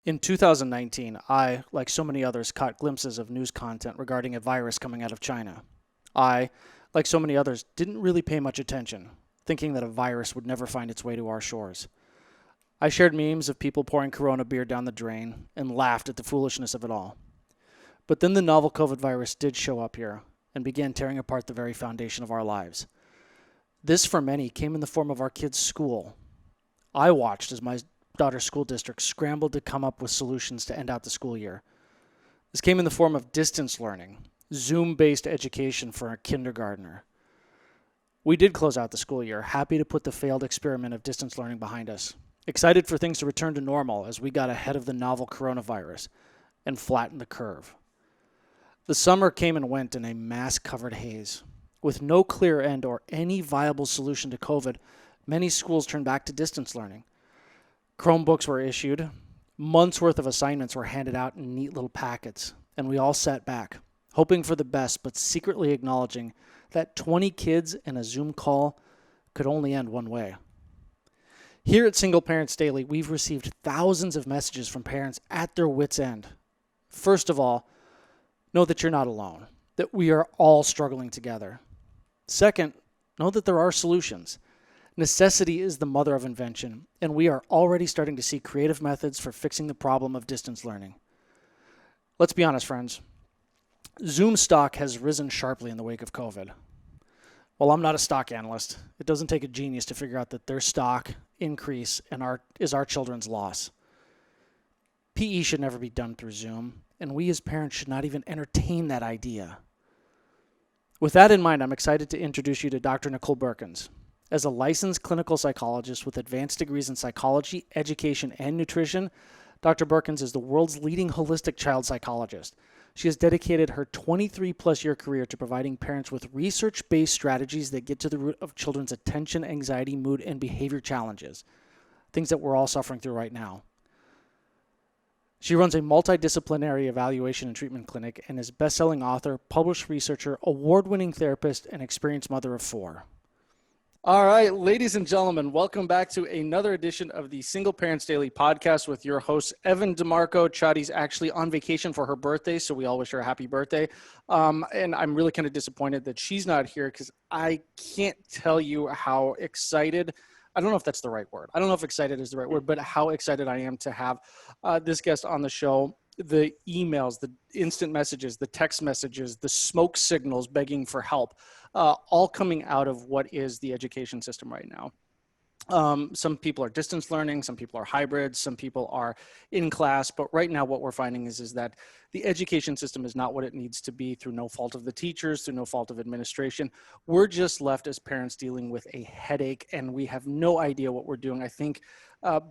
In 2019, I, like so many others, caught glimpses of news content regarding a virus coming out of China. I, like so many others, didn't really pay much attention, thinking that a virus would never find its way to our shores. I shared memes of people pouring Corona beer down the drain and laughed at the foolishness of it all. But then the novel COVID virus did show up here and began tearing apart the very foundation of our lives. This, for many, came in the form of our kids' school. I watched as my daughter's school district scrambled to come up with solutions to end out the school year. This came in the form of distance learning, Zoom-based education for a kindergartner. We did close out the school year, happy to put the failed experiment of distance learning behind us, excited for things to return to normal as we got ahead of the novel coronavirus and flattened the curve. The summer came and went in a mask-covered haze. With no clear end or any viable solution to COVID, many schools turned back to distance learning. Chromebooks were issued, months' worth of assignments were handed out in neat little packets, and we all sat back, hoping for the best but secretly acknowledging that 20 kids in a Zoom call could only end one way. Here at Single Parents Daily, we've received thousands of messages from parents at their wits' end. First of all, know that you're not alone, that we are all struggling together. Second, know that there are solutions. Necessity is the mother of invention, and we are already starting to see creative methods for fixing the problem of distance learning. Let's be honest, friends. Zoom stock has risen sharply in the wake of COVID. While I'm not a stock analyst, it doesn't take a genius to figure out that their stock increase is our children's loss. PE should never be done through Zoom, and we as parents should not even entertain that idea. With that in mind, I'm excited to introduce you to Dr. Nicole Beurkens. As a licensed clinical psychologist with advanced degrees in psychology, education, and nutrition, Dr. Beurkens is the world's leading holistic child psychologist. She has dedicated her 23-plus-year career to providing parents with research-based strategies that get to the root of children's attention, anxiety, mood, and behavior challenges, things that we're all suffering through right now. She runs a multidisciplinary evaluation and treatment clinic and is best-selling author, published researcher, award-winning therapist, and experienced mother of 4. All right, ladies and gentlemen, welcome back to another edition of the Single Parents Daily podcast with your host, Evan DeMarco. Chadi's actually on vacation for her birthday, so we all wish her a happy birthday. And I'm really kind of disappointed that she's not here because I can't tell you how excited, I don't know if that's the right word. I don't know if excited is the right word, but how excited I am to have this guest on the show. The emails, the instant messages, the text messages, the smoke signals begging for help, all coming out of what is the education system right now. Some people are distance learning, some people are hybrid, some people are in class, but right now what we're finding is that the education system is not what it needs to be through no fault of the teachers, through no fault of administration. We're just left as parents dealing with a headache and we have no idea what we're doing. I think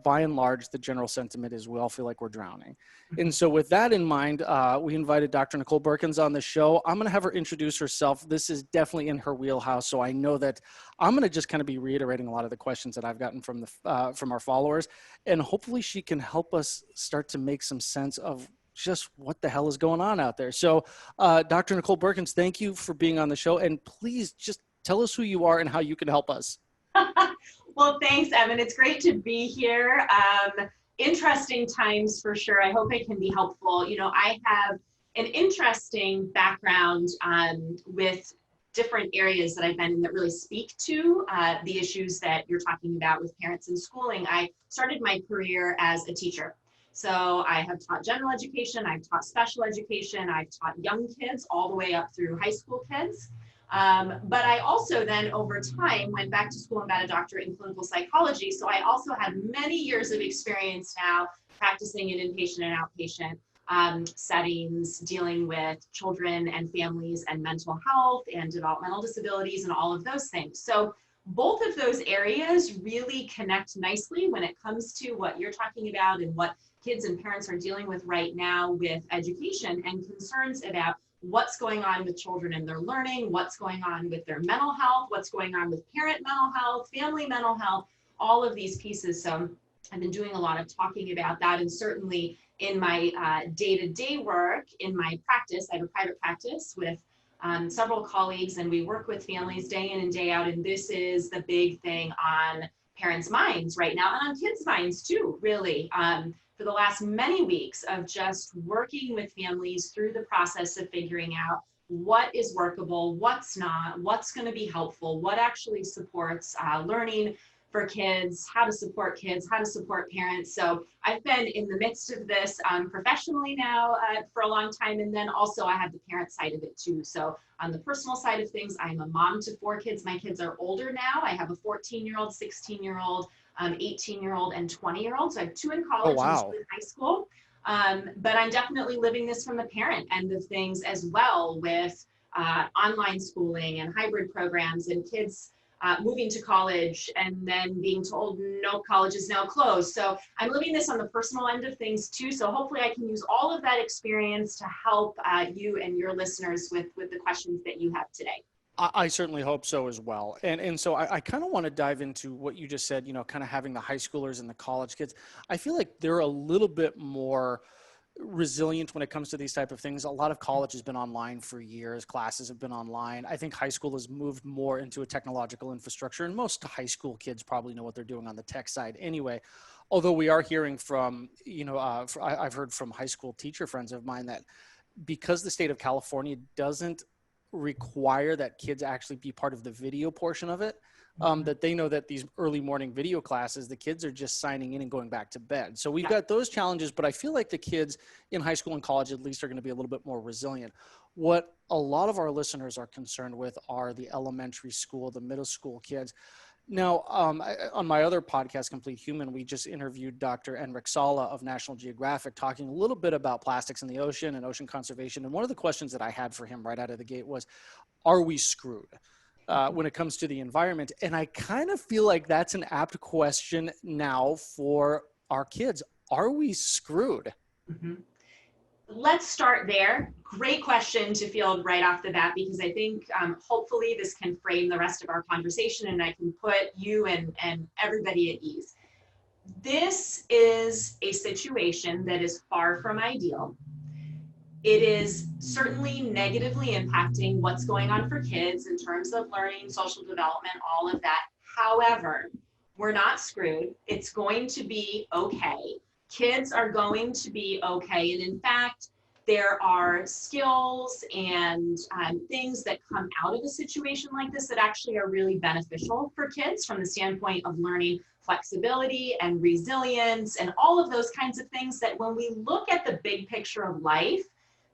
by and large, the general sentiment is we all feel like we're drowning. And so with that in mind, we invited Dr. Nicole Beurkens on the show. I'm going to have her introduce herself. This is definitely in her wheelhouse. So I know that I'm going to just kind of be reiterating a lot of the questions that I've gotten from our followers. And hopefully she can help us start to make some sense of just what the hell is going on out there. So Dr. Nicole Beurkens, thank you for being on the show. And please just tell us who you are and how you can help us. Well, thanks, Evan. It's great to be here. Interesting times for sure. I hope I can be helpful. You know, I have an interesting background with different areas that I've been in that really speak to the issues that you're talking about with parents and schooling. I started my career as a teacher. So I have taught general education, I've taught special education, I've taught young kids all the way up through high school kids. But I also then over time went back to school and got a doctorate in clinical psychology. So I also have many years of experience now practicing in inpatient and outpatient settings, dealing with children and families and mental health and developmental disabilities and all of those things. So both of those areas really connect nicely when it comes to what you're talking about and what kids and parents are dealing with right now with education and concerns about what's going on with children and their learning, what's going on with their mental health, what's going on with parent mental health, family mental health, all of these pieces. So I've been doing a lot of talking about that, and certainly in my day-to-day work, in my practice, I have a private practice with several colleagues, and we work with families day in and day out, and this is the big thing on parents' minds right now, and on kids' minds too, really. For for the last many weeks of just working with families through the process of figuring out what is workable, what's not, what's going to be helpful, what actually supports learning for kids, how to support kids, how to support parents. So I've been in the midst of this professionally now for a long time. And then also I have the parent side of it too. So on the personal side of things, I'm a mom to 4 kids. My kids are older now. I have a 14-year-old, 16-year-old, 18-year-old, and 20-year-old. So I have 2 in Oh, college and 2 wow. in high school. But I'm definitely living this from the parent end of things as well, with online schooling and hybrid programs and kids moving to college and then being told no, college is now closed. So I'm living this on the personal end of things too. So hopefully I can use all of that experience to help you and your listeners with the questions that you have today. I certainly hope so as well. And so I kind of want to dive into what you just said, kind of having the high schoolers and the college kids. I feel like they're a little bit more resilient when it comes to these type of things. A lot of college has been online for years. Classes have been online. I think high school has moved more into a technological infrastructure, and most high school kids probably know what they're doing on the tech side anyway. Although we are hearing from, I've heard from high school teacher friends of mine that because the state of California doesn't require that kids actually be part of the video portion of it, that they know that these early morning video classes, the kids are just signing in and going back to bed. So we've got those challenges, but I feel like the kids in high school and college at least are going to be a little bit more resilient. What a lot of our listeners are concerned with are the elementary school, the middle school kids. Now, on my other podcast, Complete Human, we just interviewed Dr. Enric Sala of National Geographic, talking a little bit about plastics in the ocean and ocean conservation. And one of the questions that I had for him right out of the gate was, are we screwed when it comes to the environment? And I kind of feel like that's an apt question now for our kids. Are we screwed? Mm-hmm. Let's start there. Great question to field right off the bat, because I think hopefully this can frame the rest of our conversation and I can put you and everybody at ease. This is a situation that is far from ideal. It is certainly negatively impacting what's going on for kids in terms of learning, social development, all of that. However, we're not screwed. It's going to be okay. Kids are going to be okay. And in fact, there are skills and things that come out of a situation like this that actually are really beneficial for kids from the standpoint of learning flexibility and resilience and all of those kinds of things that when we look at the big picture of life,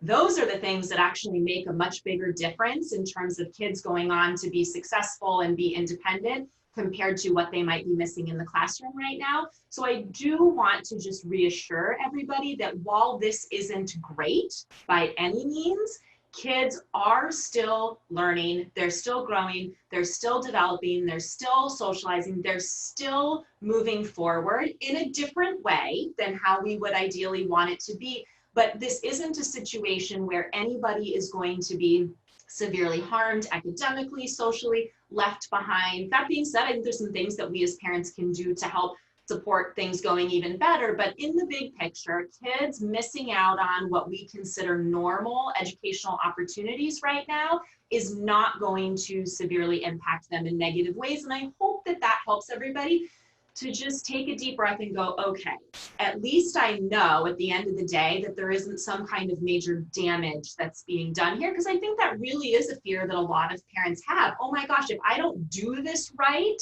those are the things that actually make a much bigger difference in terms of kids going on to be successful and be independent compared to what they might be missing in the classroom right now. So I do want to just reassure everybody that while this isn't great by any means, kids are still learning, they're still growing, they're still developing, they're still socializing, they're still moving forward in a different way than how we would ideally want it to be. But this isn't a situation where anybody is going to be severely harmed academically, socially, left behind. That being said, I think there's some things that we as parents can do to help support things going even better. But in the big picture, kids missing out on what we consider normal educational opportunities right now is not going to severely impact them in negative ways. And I hope that that helps everybody to just take a deep breath and go, okay, at least I know at the end of the day that there isn't some kind of major damage that's being done here. Because I think that really is a fear that a lot of parents have. Oh my gosh, if I don't do this right,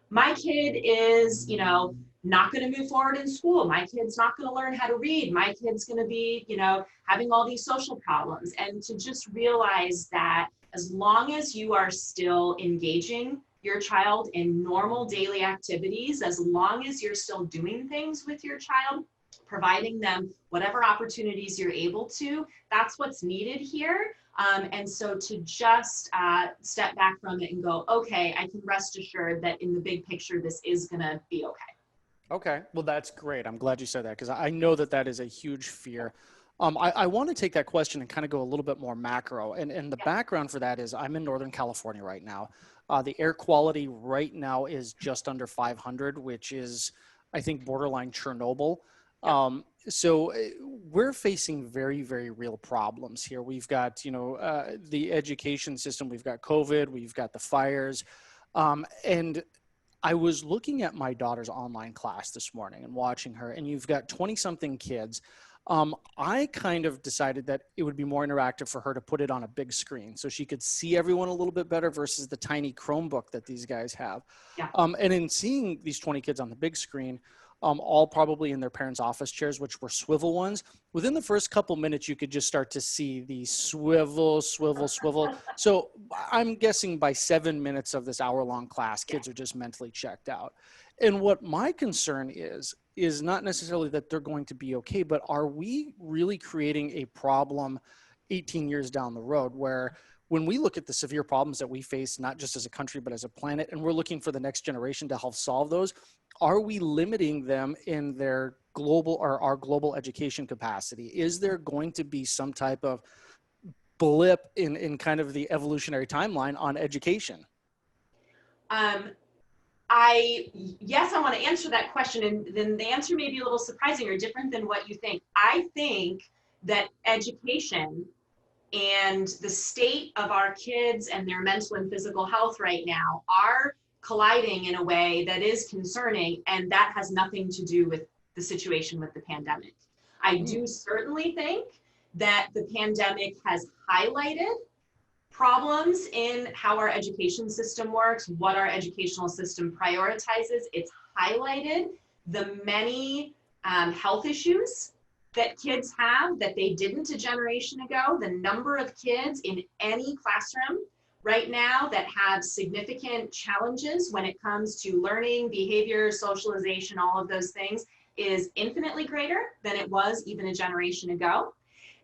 my kid is, not going to move forward in school. My kid's not going to learn how to read. My kid's going to be, having all these social problems. And to just realize that as long as you are still engaging your child in normal daily activities, as long as you're still doing things with your child, providing them whatever opportunities you're able to, that's what's needed here. And so to just step back from it and go, okay, I can rest assured that in the big picture, this is going to be okay. Okay, well, that's great. I'm glad you said that because I know that that is a huge fear. I want to take that question and kind of go a little bit more macro. And the background for that is I'm in Northern California right now. The air quality right now is just under 500, which is, I think, borderline Chernobyl. So we're facing very, very real problems here. We've got, the education system, we've got COVID, we've got the fires. And I was looking at my daughter's online class this morning and watching her, and you've got 20 something kids. I kind of decided that it would be more interactive for her to put it on a big screen so she could see everyone a little bit better versus the tiny Chromebook that these guys have. Yeah. And in seeing these 20 kids on the big screen, all probably in their parents' office chairs, which were swivel ones, within the first couple minutes, you could just start to see the swivel, swivel, swivel. So I'm guessing by 7 minutes of this hour-long class, Yeah. kids are just mentally checked out. And what my concern is not necessarily that they're going to be okay, but are we really creating a problem 18 years down the road where when we look at the severe problems that we face, not just as a country, but as a planet, and we're looking for the next generation to help solve those, are we limiting them in their global or our global education capacity? Is there going to be some type of blip in kind of the evolutionary timeline on education? Um, yes, I want to answer that question, and then the answer may be a little surprising or different than what you think. I think that education and the state of our kids and their mental and physical health right now are colliding in a way that is concerning, and that has nothing to do with the situation with the pandemic. I Mm. do certainly think that the pandemic has highlighted problems in how our education system works, what our educational system prioritizes. It's highlighted the many health issues that kids have that they didn't a generation ago. The number of kids in any classroom right now that have significant challenges when it comes to learning, behavior, socialization, all of those things is infinitely greater than it was even a generation ago.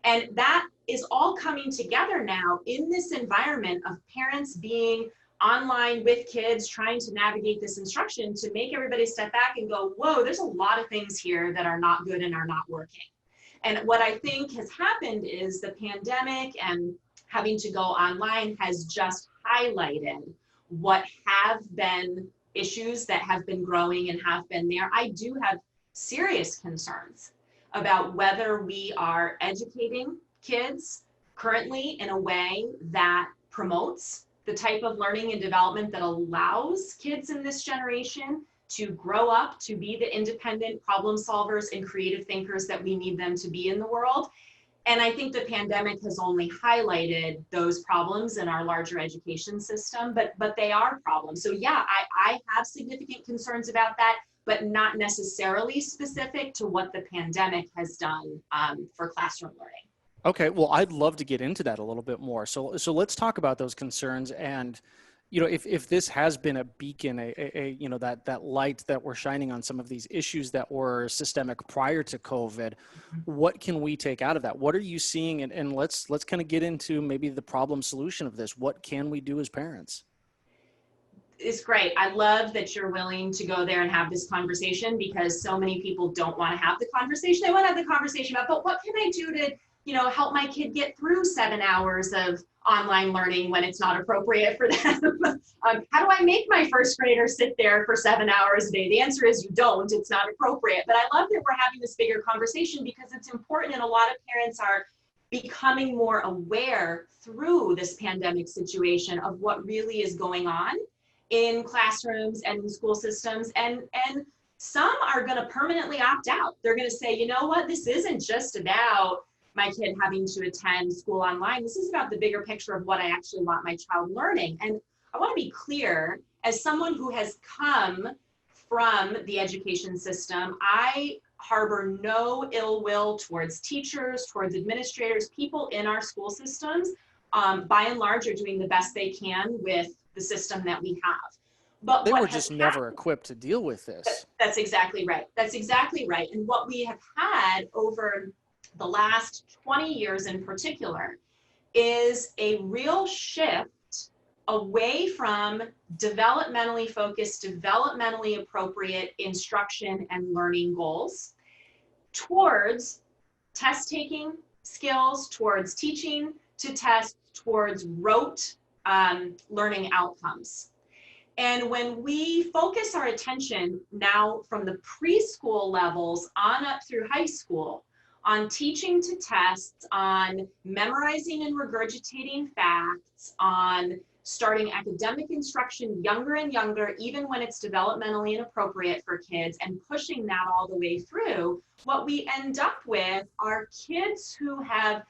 And that is all coming together now in this environment of parents being online with kids, trying to navigate this instruction to make everybody step back and go, whoa, there's a lot of things here that are not good and are not working. And what I think has happened is the pandemic and having to go online has just highlighted what have been issues that have been growing and have been there. I do have serious concerns about whether we are educating kids currently in a way that promotes the type of learning and development that allows kids in this generation to grow up to be the independent problem solvers and creative thinkers that we need them to be in the world. And I think the pandemic has only highlighted those problems in our larger education system, but they are problems. So yeah, I have significant concerns about that, but not necessarily specific to what the pandemic has done for classroom learning. Okay, well, I'd love to get into that a little bit more. So let's talk about those concerns. And if this has been a beacon, that light that we're shining on some of these issues that were systemic prior to COVID, what can we take out of that? What are you seeing? And let's kind of get into maybe the problem solution of this. What can we do as parents? It's great. I love that you're willing to go there and have this conversation, because so many people don't want to have the conversation. They want to have the conversation about, but what can I do to, help my kid get through 7 hours of online learning when it's not appropriate for them? How do I make my first grader sit there for 7 hours a day? The answer is you don't. It's not appropriate. But I love that we're having this bigger conversation because it's important, and a lot of parents are becoming more aware through this pandemic situation of what really is going on in classrooms and in school systems, and some are going to permanently opt out. They're going to say, you know what, this isn't just about my kid having to attend school online. This is about the bigger picture of what I actually want my child learning. And I want to be clear, as someone who has come from the education system, I harbor no ill will towards teachers, towards administrators. People in our school systems, by and large, are doing the best they can with the system that we have. But They what were has just never equipped to deal with this. That's exactly right. That's exactly right. And what we have had over the last 20 years in particular is a real shift away from developmentally focused, developmentally appropriate instruction and learning goals towards test taking skills, towards teaching to test, towards rote learning outcomes. And when we focus our attention now from the preschool levels on up through high school on teaching to tests, on memorizing and regurgitating facts, on starting academic instruction younger and younger, even when it's developmentally inappropriate for kids, and pushing that all the way through, what we end up with are kids who have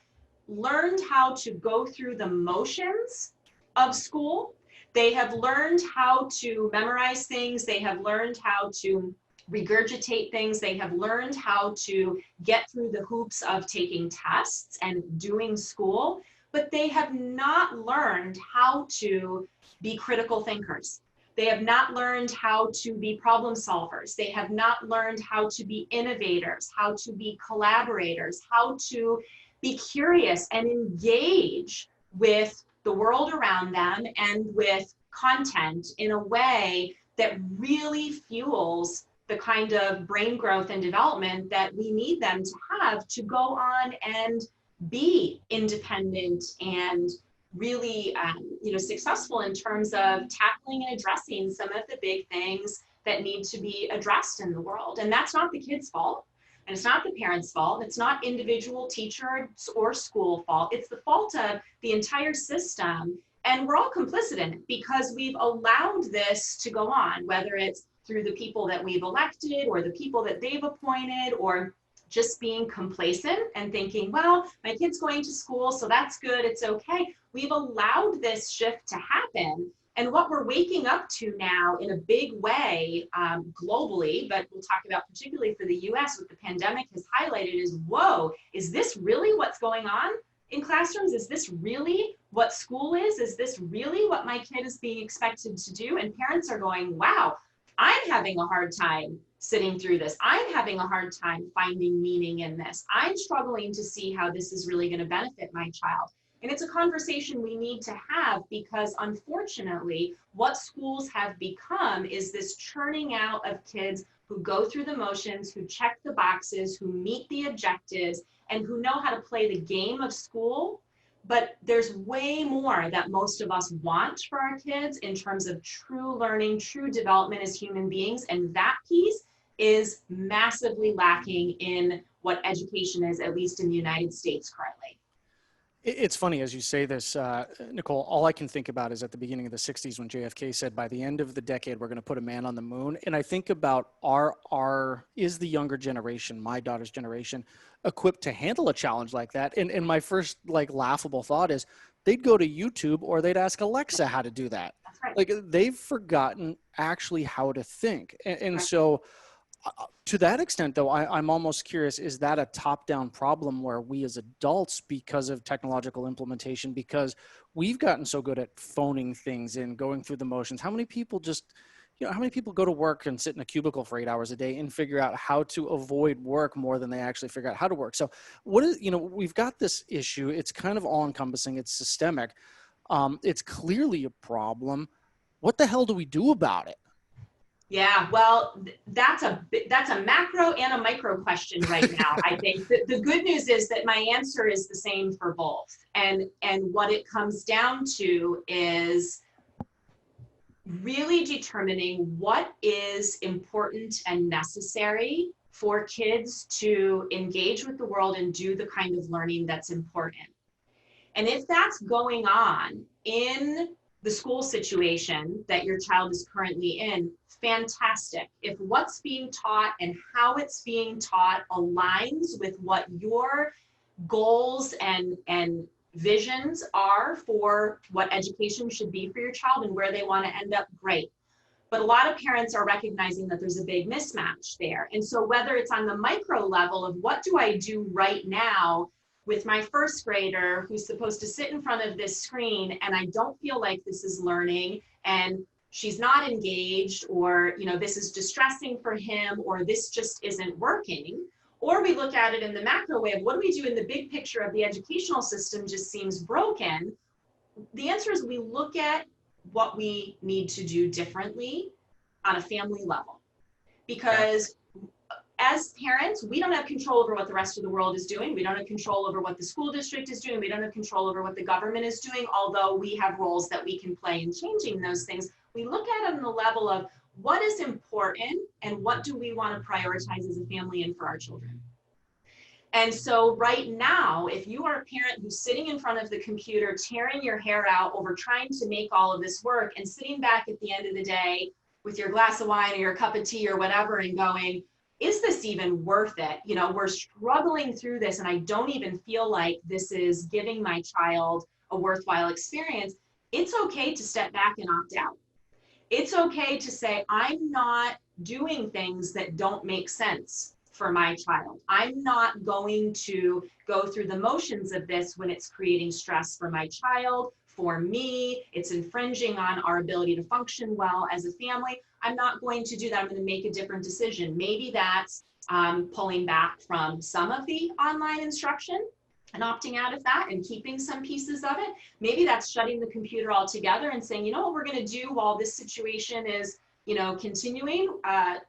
learned how to go through the motions of school. They have learned how to memorize things. They have learned how to regurgitate things. They have learned how to get through the hoops of taking tests and doing school, but they have not learned how to be critical thinkers. They have not learned how to be problem solvers. They have not learned how to be innovators, how to be collaborators, how to be curious and engage with the world around them and with content in a way that really fuels the kind of brain growth and development that we need them to have to go on and be independent and really successful in terms of tackling and addressing some of the big things that need to be addressed in the world. And that's not the kids' fault. And it's not the parents' fault. It's not individual teachers or school fault. It's the fault of the entire system. And we're all complicit in it because we've allowed this to go on, whether it's through the people that we've elected or the people that they've appointed, or just being complacent and thinking, well, my kid's going to school, so that's good, it's okay. We've allowed this shift to happen. And what we're waking up to now in a big way globally, but we'll talk about particularly for the US, what the pandemic has highlighted is, whoa, is this really what's going on in classrooms? Is this really what school is? Is this really what my kid is being expected to do? And parents are going, wow, I'm having a hard time sitting through this. I'm having a hard time finding meaning in this. I'm struggling to see how this is really going to benefit my child. And it's a conversation we need to have because unfortunately, what schools have become is this churning out of kids who go through the motions, who check the boxes, who meet the objectives, and who know how to play the game of school. But there's way more that most of us want for our kids in terms of true learning, true development as human beings. And that piece is massively lacking in what education is, at least in the United States currently. It's funny as you say this, Nicole, all I can think about is at the beginning of the 60s when JFK said, by the end of the decade, we're going to put a man on the moon. And I think about is the younger generation, my daughter's generation, equipped to handle a challenge like that? And my first laughable thought is they'd go to YouTube or they'd ask Alexa how to do that. That's right. Like they've forgotten actually how to think. And so to that extent, though, I'm almost curious, is that a top-down problem where we as adults, because of technological implementation, because we've gotten so good at phoning things in, going through the motions, how many people how many people go to work and sit in a cubicle for 8 hours a day and figure out how to avoid work more than they actually figure out how to work? So we've got this issue. It's kind of all-encompassing. It's systemic. It's clearly a problem. What the hell do we do about it? Yeah, well, that's a macro and a micro question right now. I think the good news is that my answer is the same for both. And what it comes down to is really determining what is important and necessary for kids to engage with the world and do the kind of learning that's important. And if that's going on in the school situation that your child is currently in, fantastic. If what's being taught and how it's being taught aligns with what your goals and visions are for what education should be for your child and where they want to end up, great. But a lot of parents are recognizing that there's a big mismatch there. And so whether it's on the micro level of what do I do right now with my first grader who's supposed to sit in front of this screen and I don't feel like this is learning and she's not engaged, or this is distressing for him, or this just isn't working. Or we look at it in the macro way of what do we do in the big picture of the educational system just seems broken. The answer is we look at what we need to do differently on a family level. Because as parents, we don't have control over what the rest of the world is doing. We don't have control over what the school district is doing. We don't have control over what the government is doing, although we have roles that we can play in changing those things. We look at it on the level of what is important and what do we want to prioritize as a family and for our children. And so right now, if you are a parent who's sitting in front of the computer, tearing your hair out over trying to make all of this work and sitting back at the end of the day with your glass of wine or your cup of tea or whatever and going, is this even worth it? You know, we're struggling through this and I don't even feel like this is giving my child a worthwhile experience. It's okay to step back and opt out. It's okay to say, I'm not doing things that don't make sense for my child. I'm not going to go through the motions of this when it's creating stress for my child, for me, it's infringing on our ability to function well as a family. I'm not going to do that. I'm going to make a different decision. Maybe that's pulling back from some of the online instruction and opting out of that and keeping some pieces of it. Maybe that's shutting the computer altogether and saying, you know what we're going to do while this situation is, you know, continuing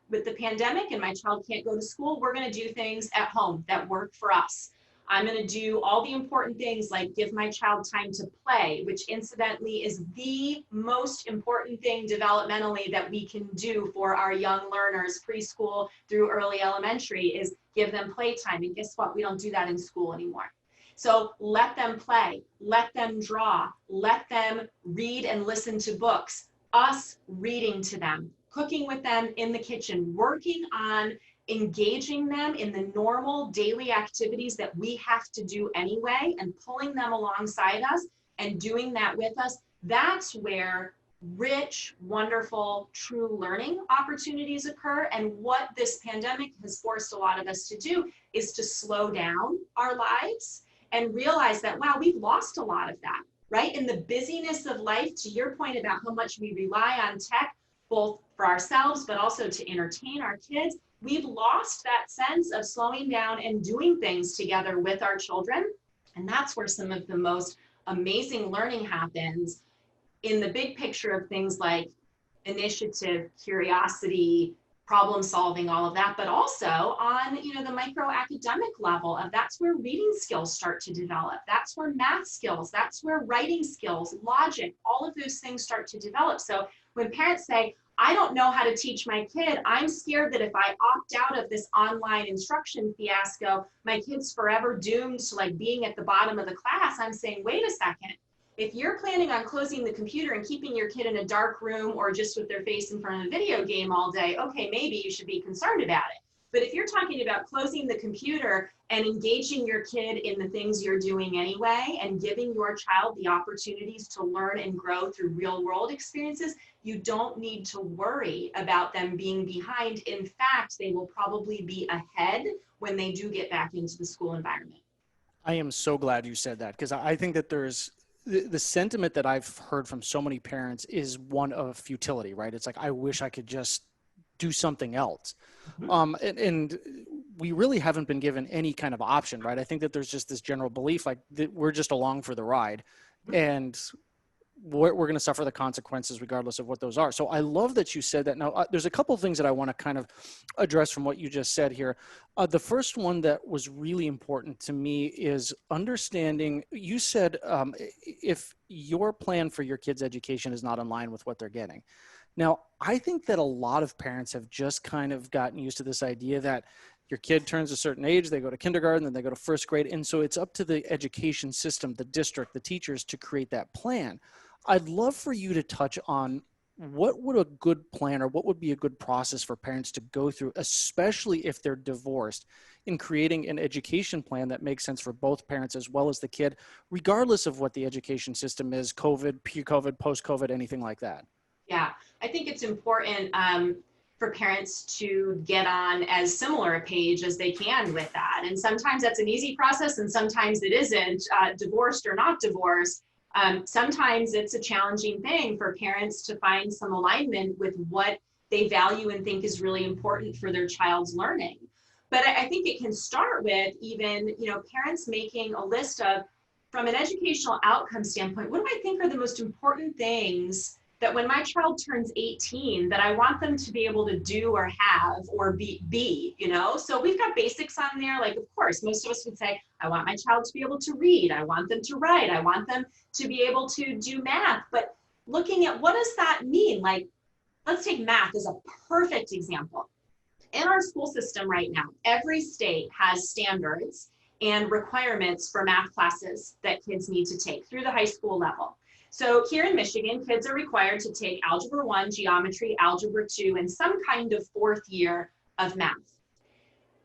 with the pandemic and my child can't go to school, we're going to do things at home that work for us. I'm going to do all the important things like give my child time to play, which incidentally is the most important thing developmentally that we can do for our young learners, preschool through early elementary, is give them playtime. And guess what? We don't do that in school anymore. So let them play, let them draw, let them read and listen to books, us reading to them, cooking with them in the kitchen, working on engaging them in the normal daily activities that we have to do anyway and pulling them alongside us and doing that with us. That's where rich, wonderful, true learning opportunities occur. And what this pandemic has forced a lot of us to do is to slow down our lives and realize that, wow, we've lost a lot of that, right? In the busyness of life, to your point about how much we rely on tech, both for ourselves, but also to entertain our kids, we've lost that sense of slowing down and doing things together with our children. And that's where some of the most amazing learning happens in the big picture of things like initiative, curiosity, problem solving, all of that, but also on, you know, the micro academic level of that's where reading skills start to develop. That's where math skills, that's where writing skills, logic, all of those things start to develop. So when parents say, I don't know how to teach my kid, I'm scared that if I opt out of this online instruction fiasco, my kid's forever doomed to like being at the bottom of the class. I'm saying, wait a second. If you're planning on closing the computer and keeping your kid in a dark room or just with their face in front of a video game all day, okay, maybe you should be concerned about it. But if you're talking about closing the computer and engaging your kid in the things you're doing anyway and giving your child the opportunities to learn and grow through real world experiences, you don't need to worry about them being behind. In fact, they will probably be ahead when they do get back into the school environment. I am so glad you said that, because I think that there's the sentiment that I've heard from so many parents is one of futility, right? It's like, I wish I could just do something else. And we really haven't been given any kind of option, right? I think that there's just this general belief like that we're just along for the ride and we're going to suffer the consequences regardless of what those are. So I love that you said that. Now, there's a couple of things that I want to kind of address from what you just said here. The first one that was really important to me is understanding, you said if your plan for your kids' education is not in line with what they're getting. Now, I think that a lot of parents have just kind of gotten used to this idea that your kid turns a certain age, they go to kindergarten, then they go to first grade. And so it's up to the education system, the district, the teachers to create that plan. I'd love for you to touch on what would a good plan or what would be a good process for parents to go through, especially if they're divorced, in creating an education plan that makes sense for both parents as well as the kid, regardless of what the education system is, COVID, pre-COVID, post-COVID, anything like that. Yeah, I think it's important for parents to get on as similar a page as they can with that. And sometimes that's an easy process and sometimes it isn't, divorced or not divorced. Sometimes it's a challenging thing for parents to find some alignment with what they value and think is really important for their child's learning. But I think it can start with even, you know, parents making a list of, from an educational outcome standpoint, what do I think are the most important things that when my child turns 18, that I want them to be able to do or have or be, you know? So we've got basics on there. Like, of course, most of us would say, I want my child to be able to read. I want them to write. I want them to be able to do math. But looking at what does that mean? Like, let's take math as a perfect example. In our school system right now, every state has standards and requirements for math classes that kids need to take through the high school level. So here in Michigan, kids are required to take Algebra 1, Geometry, Algebra 2, and some kind of fourth year of math.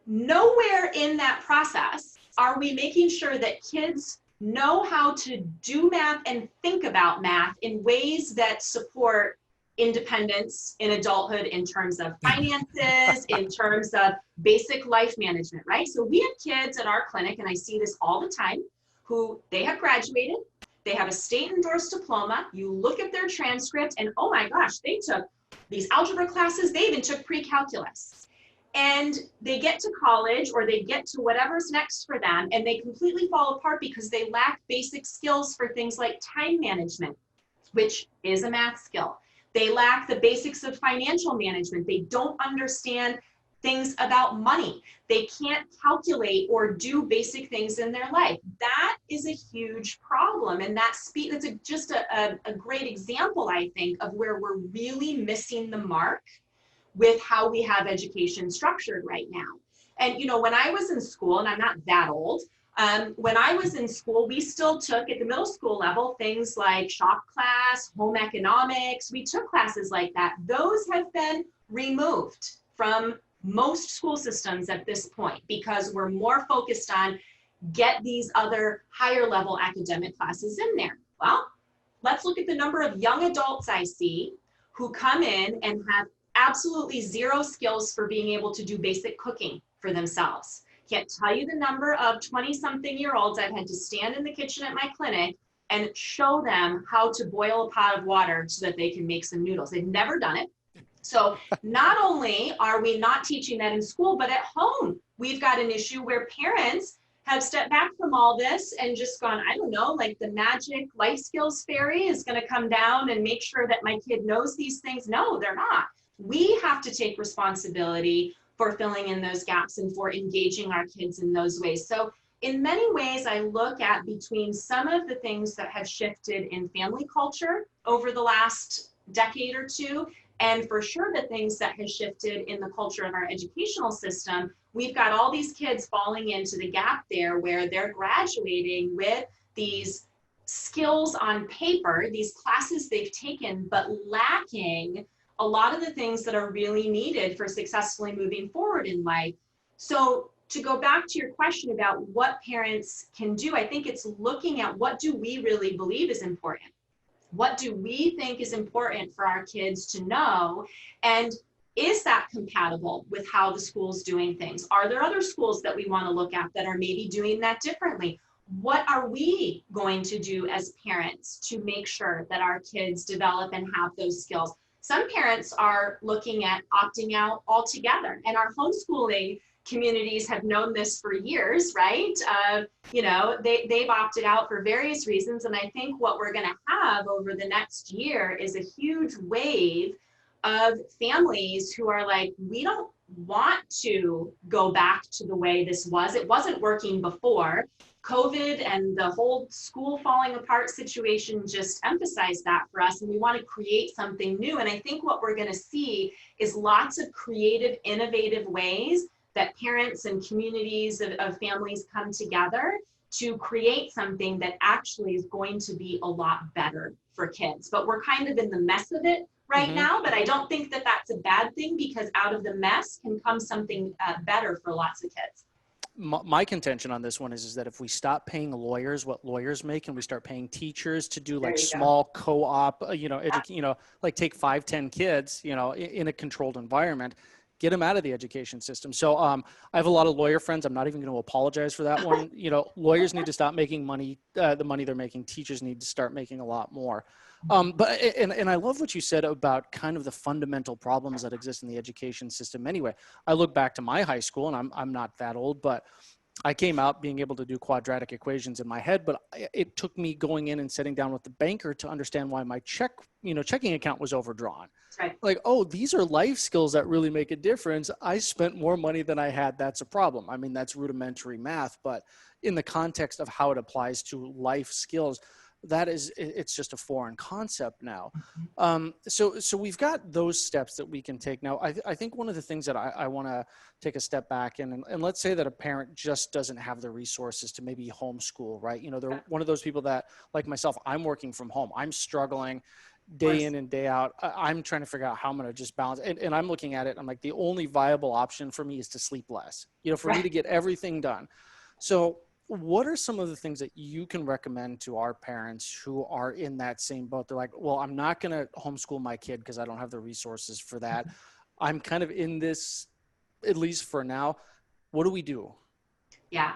Nowhere in that process are we making sure that kids know how to do math and think about math in ways that support independence in adulthood in terms of finances, in terms of basic life management, right? So we have kids at our clinic, and I see this all the time, who they have graduated, they have a state endorsed diploma, you look at their transcript and oh my gosh, they took these algebra classes, they even took pre-calculus. And they get to college or they get to whatever's next for them and they completely fall apart because they lack basic skills for things like time management, which is a math skill. They lack the basics of financial management. They don't understand things about money. They can't calculate or do basic things in their life. That is a huge problem. And that's just a great example, I think, of where we're really missing the mark with how we have education structured right now. And, you know, when I was in school, and I'm not that old, when I was in school, we still took at the middle school level things like shop class, home economics. We took classes like that. Those have been removed from most school systems at this point because we're more focused on get these other higher level academic classes in there. Well, let's look at the number of young adults I see who come in and have absolutely zero skills for being able to do basic cooking for themselves. Can't tell you the number of 20-something-year-olds I've had to stand in the kitchen at my clinic and show them how to boil a pot of water so that they can make some noodles. They've never done it. So not only are we not teaching that in school, but at home, we've got an issue where parents have stepped back from all this and just gone, I don't know, like the magic life skills fairy is going to come down and make sure that my kid knows these things. No, they're not. We have to take responsibility for filling in those gaps and for engaging our kids in those ways. So in many ways, I look at between some of the things that have shifted in family culture over the last decade or two, and for sure the things that have shifted in the culture of our educational system, we've got all these kids falling into the gap there where they're graduating with these skills on paper, these classes they've taken, but lacking a lot of the things that are really needed for successfully moving forward in life. So to go back to your question about what parents can do, I think it's looking at what do we really believe is important? What do we think is important for our kids to know? And is that compatible with how the school's doing things? Are there other schools that we want to look at that are maybe doing that differently? What are we going to do as parents to make sure that our kids develop and have those skills? Some parents are looking at opting out altogether, and our homeschooling communities have known this for years, right? They've opted out for various reasons, and I think what we're going to have over the next year is a huge wave of families who are like, we don't want to go back to the way this was. It wasn't working before. COVID and the whole school falling apart situation just emphasized that for us, and we want to create something new. And I think what we're going to see is lots of creative, innovative ways that parents and communities of families come together to create something that actually is going to be a lot better for kids. But we're kind of in the mess of it right now, but I don't think that that's a bad thing because out of the mess can come something better for lots of kids. My contention on this one is that if we stop paying lawyers what lawyers make and we start paying teachers to do like small co-op, like take 5-10 kids, in a controlled environment, get them out of the education system. So I have a lot of lawyer friends. I'm not even going to apologize for that one. Lawyers need to stop making money, the money they're making. Teachers need to start making a lot more. But I love what you said about kind of the fundamental problems that exist in the education system anyway. I look back to my high school, and I'm not that old, but I came out being able to do quadratic equations in my head, but it took me going in and sitting down with the banker to understand why my checking account was overdrawn. Right. Like, oh, these are life skills that really make a difference. I spent more money than I had. That's a problem. I mean, that's rudimentary math, but in the context of how it applies to life skills, it's just a foreign concept now. So we've got those steps that we can take. Now, I think one of the things that I want to take a step back in, and let's say that a parent just doesn't have the resources to maybe homeschool, right? They're one of those people that, like myself, I'm working from home. I'm struggling day in and day out. I'm trying to figure out how I'm going to just balance. And I'm looking at it. I'm like, the only viable option for me is to sleep less, for me to get everything done. So what are some of the things that you can recommend to our parents who are in that same boat? They're like, well, I'm not going to homeschool my kid because I don't have the resources for that. I'm kind of in this, at least for now. What do we do? Yeah.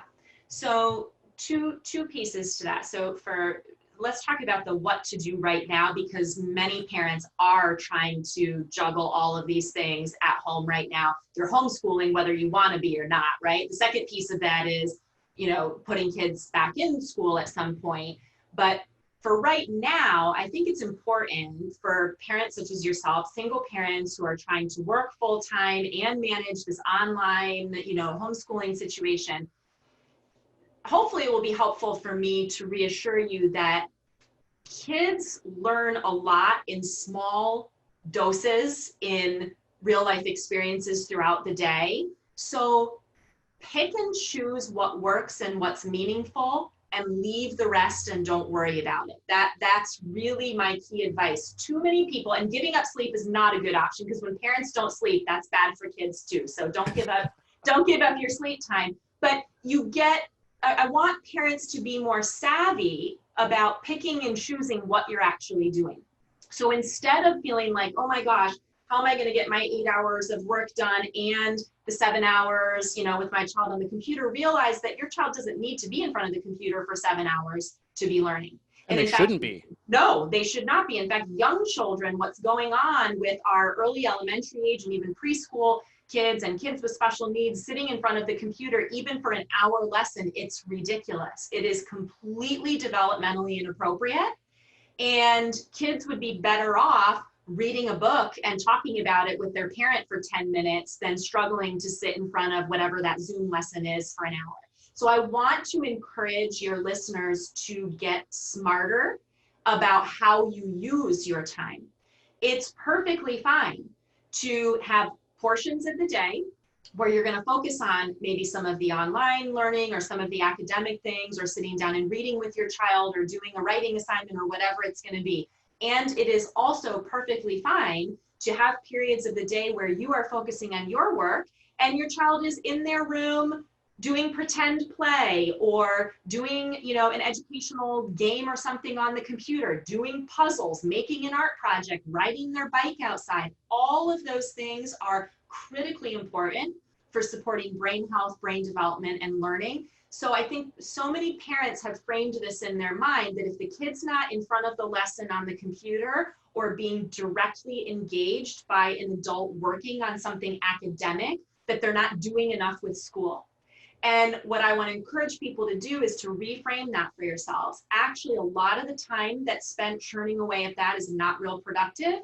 So two pieces to that. So let's talk about the what to do right now, because many parents are trying to juggle all of these things at home right now. They're homeschooling whether you want to be or not, right? The second piece of that is, putting kids back in school at some point. But for right now, I think it's important for parents such as yourself, single parents who are trying to work full time and manage this online, homeschooling situation. Hopefully it will be helpful for me to reassure you that kids learn a lot in small doses in real life experiences throughout the day. So pick and choose what works and what's meaningful and leave the rest and don't worry about it. That's really my key advice. Too many people, and giving up sleep is not a good option, because when parents don't sleep, that's bad for kids too. So don't give up your sleep time. But I want parents to be more savvy about picking and choosing what you're actually doing. So instead of feeling like, oh my gosh, how am I going to get my 8 hours of work done and the 7 hours, with my child on the computer, realize that your child doesn't need to be in front of the computer for 7 hours to be learning. And they shouldn't be. No, they should not be. In fact, young children, what's going on with our early elementary age and even preschool kids and kids with special needs sitting in front of the computer, even for an hour lesson, it's ridiculous. It is completely developmentally inappropriate. And kids would be better off reading a book and talking about it with their parent for 10 minutes than struggling to sit in front of whatever that Zoom lesson is for an hour. So I want to encourage your listeners to get smarter about how you use your time. It's perfectly fine to have portions of the day where you're going to focus on maybe some of the online learning or some of the academic things, or sitting down and reading with your child, or doing a writing assignment, or whatever it's going to be. And it is also perfectly fine to have periods of the day where you are focusing on your work and your child is in their room doing pretend play, or doing, an educational game or something on the computer, doing puzzles, making an art project, riding their bike outside. All of those things are critically important for supporting brain health, brain development, and learning. So I think so many parents have framed this in their mind that if the kid's not in front of the lesson on the computer or being directly engaged by an adult working on something academic, that they're not doing enough with school. And what I want to encourage people to do is to reframe that for yourselves. Actually, a lot of the time that's spent churning away at that is not real productive.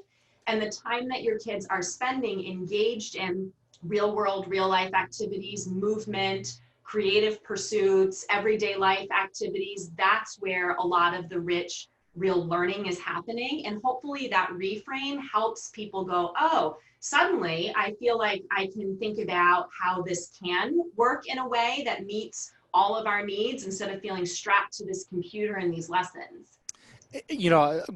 And the time that your kids are spending engaged in real world, real life activities, movement, creative pursuits, everyday life activities, that's where a lot of the rich, real learning is happening. And hopefully that reframe helps people go, oh, suddenly I feel like I can think about how this can work in a way that meets all of our needs instead of feeling strapped to this computer and these lessons.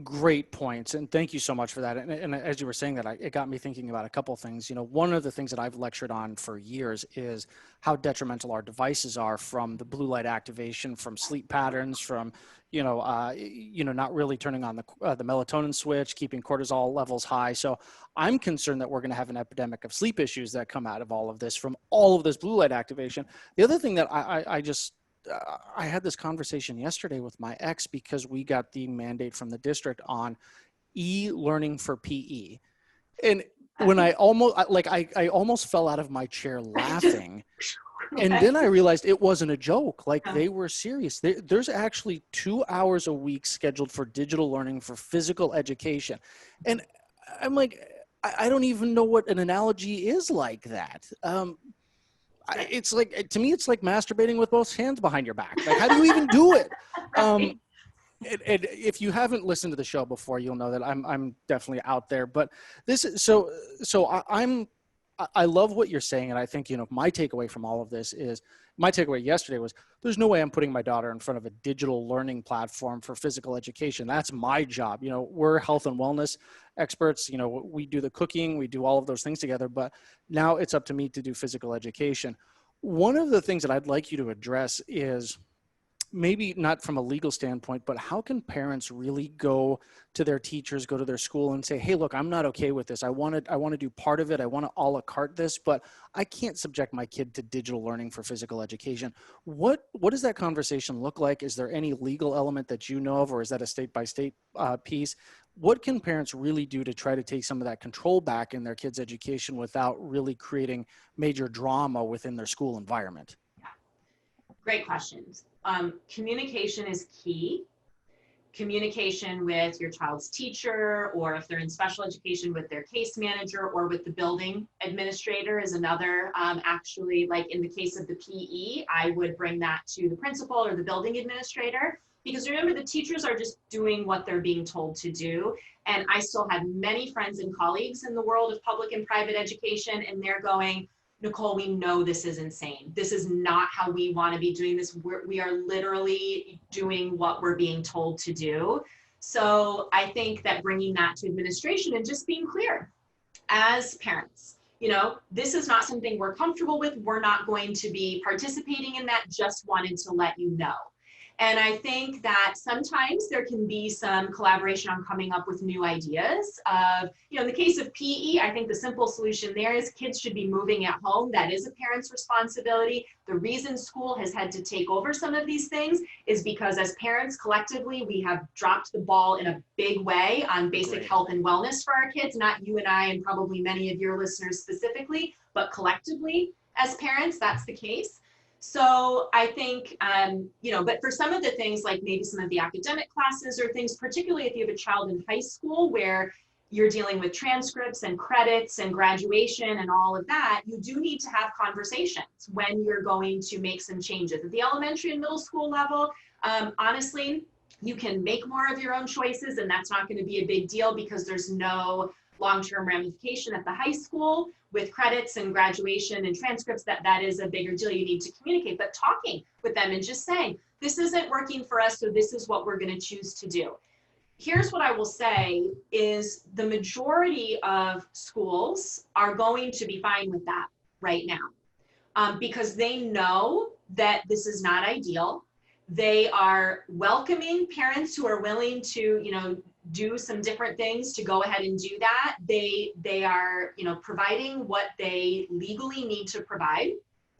Great points. And thank you so much for that. And as you were saying that, it got me thinking about a couple of things. One of the things that I've lectured on for years is how detrimental our devices are, from the blue light activation, from sleep patterns, from, not really turning on the melatonin switch, keeping cortisol levels high. So I'm concerned that we're going to have an epidemic of sleep issues that come out of all of this, from all of this blue light activation. The other thing that I had this conversation yesterday with my ex, because we got the mandate from the district on e-learning for PE. And when I almost fell out of my chair laughing. And then I realized it wasn't a joke. Like, they were serious. There's actually 2 hours a week scheduled for digital learning for physical education. And I'm like, I don't even know what an analogy is like that. It's like, to me, it's like masturbating with both hands behind your back. Like, how do you even do it? And if you haven't listened to the show before, you'll know that I'm definitely out there. But this is I love what you're saying, and I think my takeaway from all of this is my takeaway yesterday was there's no way I'm putting my daughter in front of a digital learning platform for physical education. That's my job. We're health and wellness experts. We do the cooking, we do all of those things together. But now it's up to me to do physical education. One of the things that I'd like you to address is maybe not from a legal standpoint, but how can parents really go to their teachers, go to their school and say, hey, look, I'm not okay with this. I want to do part of it. I want to a la carte this, but I can't subject my kid to digital learning for physical education. What does that conversation look like? Is there any legal element that you know of, or is that a state by state piece? What can parents really do to try to take some of that control back in their kids' education without really creating major drama within their school environment? Great questions. Communication is key. Communication with your child's teacher, or if they're in special education, with their case manager or with the building administrator is another. Actually, like in the case of the PE, I would bring that to the principal or the building administrator, because remember, the teachers are just doing what they're being told to do. And I still have many friends and colleagues in the world of public and private education, and they're going, Nicole, we know this is insane. This is not how we want to be doing this. We are literally doing what we're being told to do. So I think that bringing that to administration and just being clear as parents, this is not something we're comfortable with. We're not going to be participating in that. Just wanted to let you know. And I think that sometimes there can be some collaboration on coming up with new ideas of, in the case of PE, I think the simple solution there is kids should be moving at home. That is a parent's responsibility. The reason school has had to take over some of these things is because as parents collectively, we have dropped the ball in a big way on basic health and wellness for our kids, not you and I and probably many of your listeners specifically, but collectively as parents, that's the case. So I think, but for some of the things like maybe some of the academic classes or things, particularly if you have a child in high school where you're dealing with transcripts and credits and graduation and all of that, you do need to have conversations when you're going to make some changes. At the elementary and middle school level, honestly, you can make more of your own choices, and that's not going to be a big deal because there's no long-term ramification. At the high school with credits and graduation and transcripts, that is a bigger deal. You need to communicate, but talking with them and just saying, this isn't working for us, so this is what we're going to choose to do. Here's what I will say is the majority of schools are going to be fine with that right now because they know that this is not ideal. They are welcoming parents who are willing to, do some different things to go ahead and do that. They are, providing what they legally need to provide,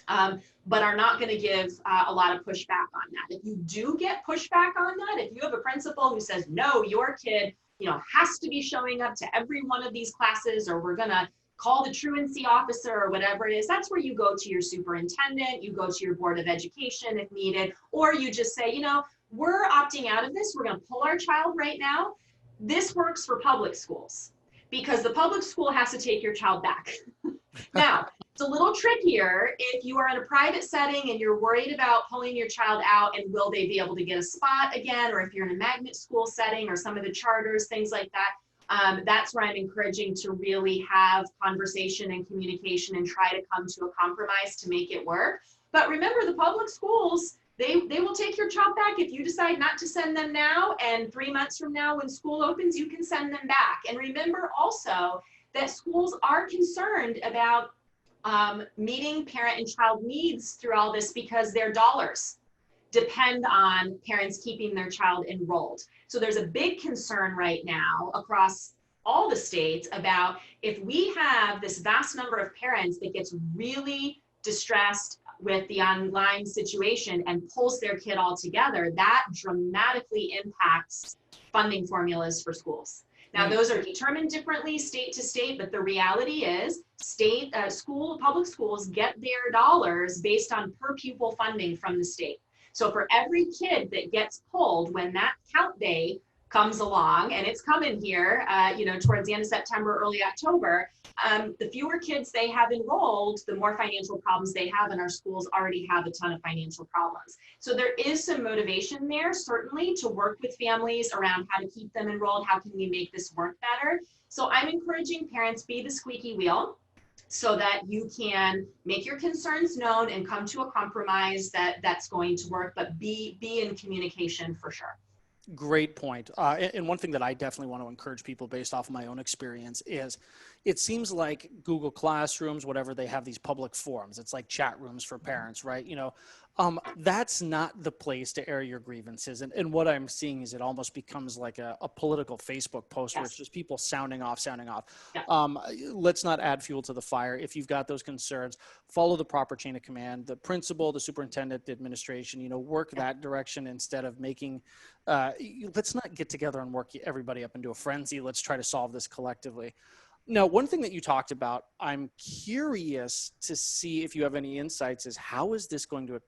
but are not going to give a lot of pushback on that. If you do get pushback on that, if you have a principal who says, no, your kid, has to be showing up to every one of these classes, or we're going to call the truancy officer or whatever it is, that's where you go to your superintendent, you go to your board of education if needed, or you just say, we're opting out of this. We're going to pull our child right now. This works for public schools because the public school has to take your child back. Now, it's a little trickier if you are in a private setting and you're worried about pulling your child out and will they be able to get a spot again, or if you're in a magnet school setting or some of the charters, things like that. That's where I'm encouraging to really have conversation and communication and try to come to a compromise to make it work. But remember, the public schools, they will take your child back if you decide not to send them now, and 3 months from now when school opens, you can send them back. And remember also that schools are concerned about meeting parent and child needs through all this because their dollars depend on parents keeping their child enrolled. So there's a big concern right now across all the states about if we have this vast number of parents that gets really distressed with the online situation and pulls their kid all together, that dramatically impacts funding formulas for schools. Now, those are determined differently state to state, but the reality is public schools get their dollars based on per pupil funding from the state. So for every kid that gets pulled when that count day comes along, and it's coming here, towards the end of September, early October, the fewer kids they have enrolled, the more financial problems they have, and our schools already have a ton of financial problems. So there is some motivation there, certainly, to work with families around how to keep them enrolled, how can we make this work better. So I'm encouraging parents, be the squeaky wheel, so that you can make your concerns known and come to a compromise that's going to work, but be in communication for sure. Great point. And one thing that I definitely want to encourage people based off of my own experience is it seems like Google Classrooms, whatever, they have these public forums. It's like chat rooms for parents, right? That's not the place to air your grievances. And what I'm seeing is it almost becomes like a political Facebook post where it's just people sounding off. Yeah. Let's not add fuel to the fire. If you've got those concerns, follow the proper chain of command. The principal, the superintendent, the administration, work that direction instead of making, let's not get together and work everybody up into a frenzy. Let's try to solve this collectively. Now, one thing that you talked about, I'm curious to see if you have any insights, is how is this going to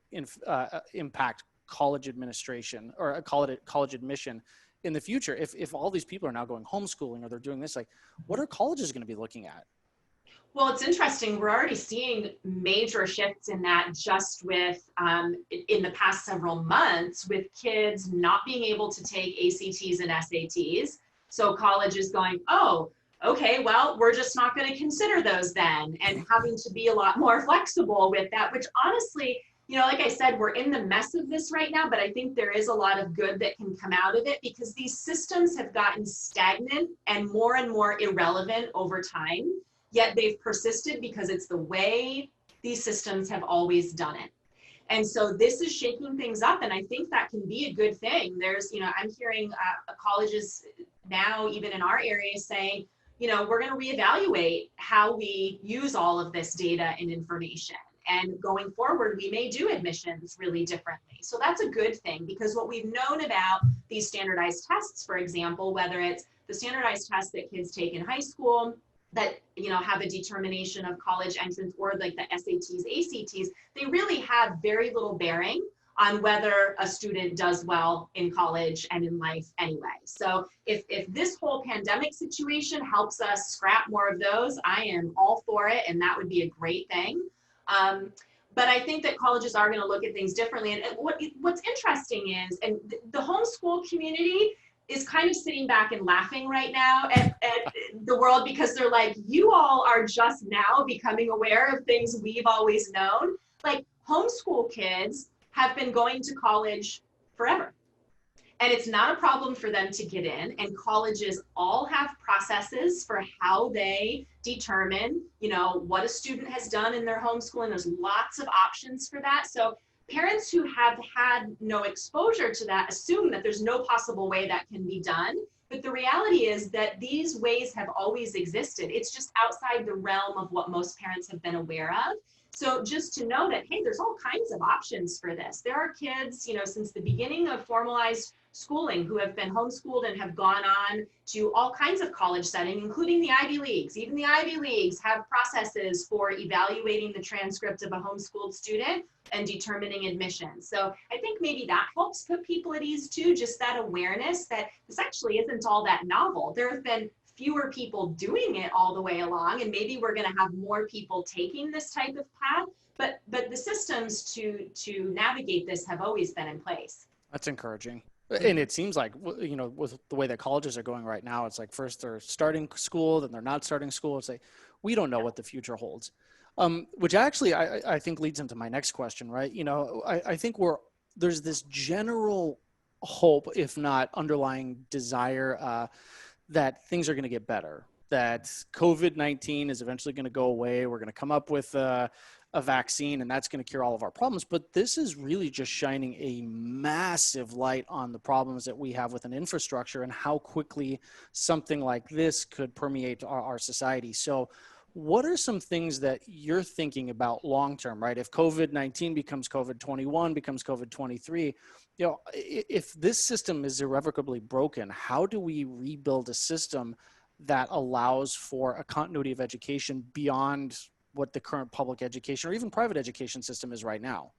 impact college administration or college admission in the future? If all these people are now going homeschooling or they're doing this, like, what are colleges going to be looking at? Well, it's interesting. We're already seeing major shifts in that just with in the past several months, with kids not being able to take ACTs and SATs. So college is going, oh, okay, well, we're just not going to consider those then, and having to be a lot more flexible with that, which honestly, like I said, we're in the mess of this right now, but I think there is a lot of good that can come out of it because these systems have gotten stagnant and more irrelevant over time, yet they've persisted because it's the way these systems have always done it. And so this is shaking things up, and I think that can be a good thing. There's, I'm hearing colleges now, even in our area, saying, we're going to reevaluate how we use all of this data and information. And going forward, we may do admissions really differently. So that's a good thing, because what we've known about these standardized tests, for example, whether it's the standardized tests that kids take in high school that, have a determination of college entrance, or like the SATs, ACTs, they really have very little bearing on whether a student does well in college and in life anyway. So if this whole pandemic situation helps us scrap more of those, I am all for it, and that would be a great thing. But I think that colleges are going to look at things differently. And what's interesting is, and the homeschool community is kind of sitting back and laughing right now at the world, because they're like, you all are just now becoming aware of things we've always known. Like, homeschool kids have been going to college forever. And it's not a problem for them to get in. And colleges all have processes for how they determine, what a student has done in their homeschooling. There's lots of options for that. So parents who have had no exposure to that assume that there's no possible way that can be done. But the reality is that these ways have always existed. It's just outside the realm of what most parents have been aware of. So just to know that, hey, there's all kinds of options for this. There are kids, since the beginning of formalized schooling, who have been homeschooled and have gone on to all kinds of college setting, including the Ivy Leagues. Even the Ivy Leagues have processes for evaluating the transcript of a homeschooled student and determining admission. So I think maybe that helps put people at ease too, just that awareness that this actually isn't all that novel. There have been fewer people doing it all the way along, and maybe we're going to have more people taking this type of path, but the systems to navigate this have always been in place. That's encouraging. And it seems like, with the way that colleges are going right now, it's like first they're starting school, then they're not starting school. It's like, we don't know what the future holds. Which actually I think leads into my next question, right? I think there's this general hope, if not underlying desire, that things are going to get better, that COVID-19 is eventually going to go away. We're going to come up with a vaccine, and that's going to cure all of our problems. But this is really just shining a massive light on the problems that we have with an infrastructure and how quickly something like this could permeate our society. So what are some things that you're thinking about long-term, right? If COVID-19 becomes COVID-21, becomes COVID-23, if this system is irrevocably broken, how do we rebuild a system that allows for a continuity of education beyond what the current public education or even private education system is right now?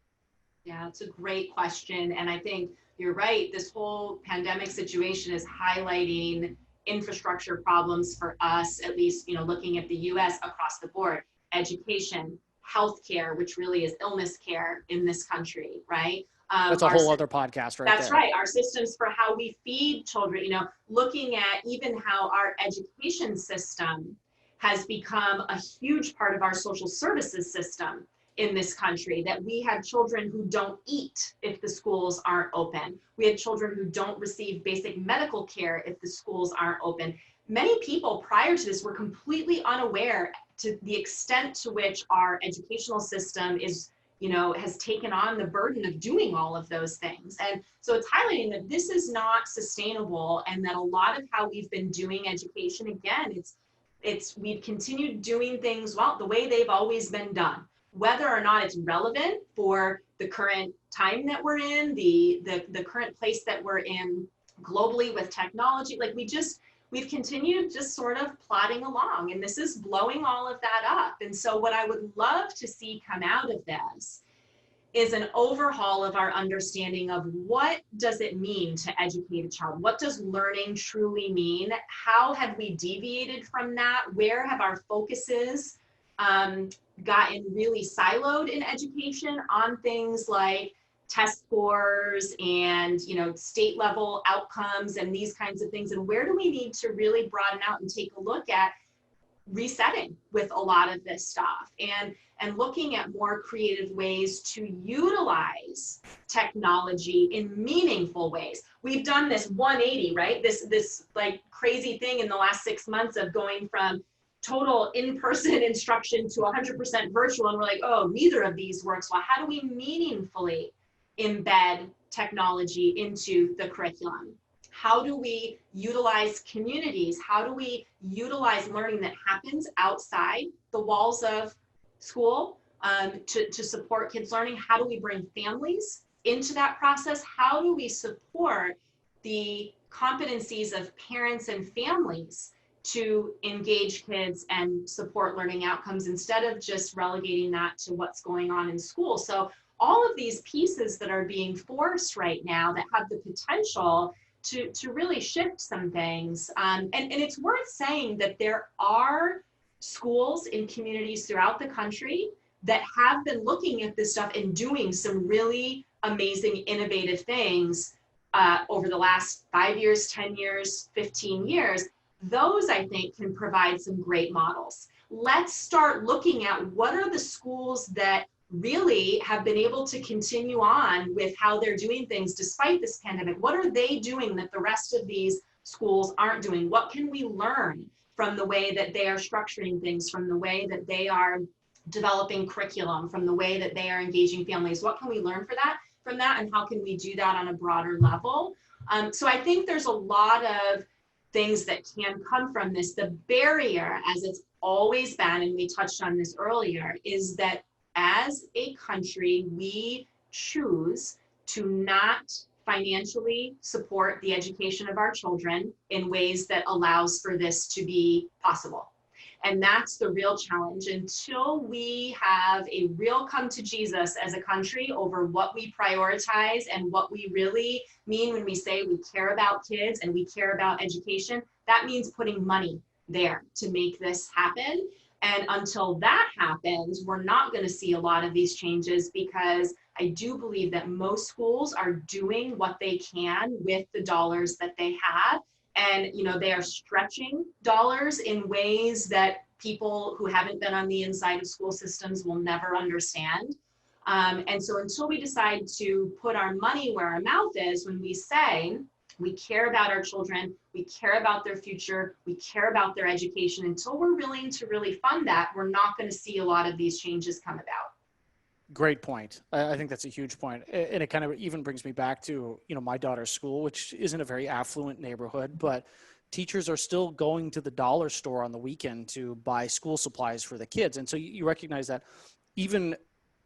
Yeah, it's a great question. And I think you're right. This whole pandemic situation is highlighting infrastructure problems for us, at least, looking at the US across the board, education, healthcare, which really is illness care in this country, right? That's a whole other podcast right That's there. right. Our systems for how we feed children, looking at even how our education system has become a huge part of our social services system in this country, that we have children who don't eat if the schools aren't open. We have children who don't receive basic medical care if the schools aren't open. Many people prior to this were completely unaware to the extent to which our educational system is, has taken on the burden of doing all of those things. And so it's highlighting that this is not sustainable, and that a lot of how we've been doing education, again, we've continued doing things, well, the way they've always been done, whether or not it's relevant for the current time that we're in, the current place that we're in globally with technology. Like we've continued just sort of plodding along, and this is blowing all of that up. And so what I would love to see come out of this is an overhaul of our understanding of what does it mean to educate a child? What does learning truly mean? How have we deviated from that? Where have our focuses gotten really siloed in education on things like test scores and state level outcomes and these kinds of things? And where do we need to really broaden out and take a look at resetting with a lot of this stuff, and looking at more creative ways to utilize technology in meaningful ways? We've done this 180, right? This like crazy thing in the last 6 months of going from total in-person instruction to 100% virtual, and we're like, oh, neither of these works. Well, how do we meaningfully embed technology into the curriculum? How do we utilize communities? How do we utilize learning that happens outside the walls of school to support kids' learning? How do we bring families into that process? How do we support the competencies of parents and families to engage kids and support learning outcomes, instead of just relegating that to what's going on in school? So all of these pieces that are being forced right now that have the potential to really shift some things. And it's worth saying that there are schools in communities throughout the country that have been looking at this stuff and doing some really amazing, innovative things over the last 5 years, 10 years, 15 years. Those, I think, can provide some great models. Let's start looking at what are the schools that really have been able to continue on with how they're doing things despite this pandemic. What are they doing that the rest of these schools aren't doing? What can we learn from the way that they are structuring things, from the way that they are developing curriculum, from the way that they are engaging families? What can we learn from that, and how can we do that on a broader level? So I think there's a lot of things that can come from this. The barrier, as it's always been, and we touched on this earlier, is that as a country, we choose to not financially support the education of our children in ways that allows for this to be possible. And that's the real challenge. Until we have a real come to Jesus as a country over what we prioritize and what we really mean when we say we care about kids and we care about education, that means putting money there to make this happen. And until that happens, we're not going to see a lot of these changes, because I do believe that most schools are doing what they can with the dollars that they have. And, they are stretching dollars in ways that people who haven't been on the inside of school systems will never understand. And so until we decide to put our money where our mouth is, when we say we care about our children, we care about their future, we care about their education, until we're willing to really fund that, we're not going to see a lot of these changes come about. Great point. I think that's a huge point. And it kind of even brings me back to, my daughter's school, which isn't a very affluent neighborhood, but teachers are still going to the dollar store on the weekend to buy school supplies for the kids. And so you recognize that even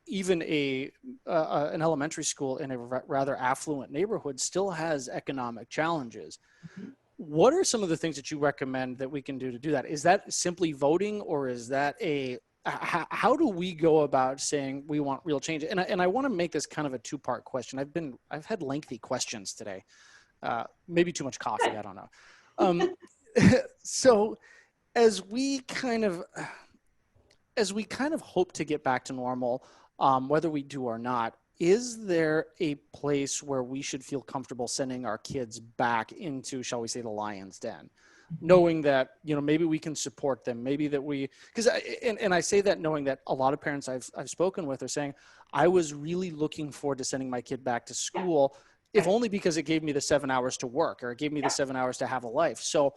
an elementary school in a rather affluent neighborhood still has economic challenges. Mm-hmm. What are some of the things that you recommend that we can do to do that? Is that simply voting, or is that a how do we go about saying we want real change? And I want to make this kind of a two-part question. I've had lengthy questions today, maybe too much coffee. I don't know. Um, so as we kind of hope to get back to normal, whether we do or not, is there a place where we should feel comfortable sending our kids back into, shall we say, the lion's den, knowing that, maybe we can support them, maybe that and I say that knowing that a lot of parents I've spoken with are saying, I was really looking forward to sending my kid back to Yeah. school, if only because it gave me the 7 hours to work, or it gave me the 7 hours to have a life. So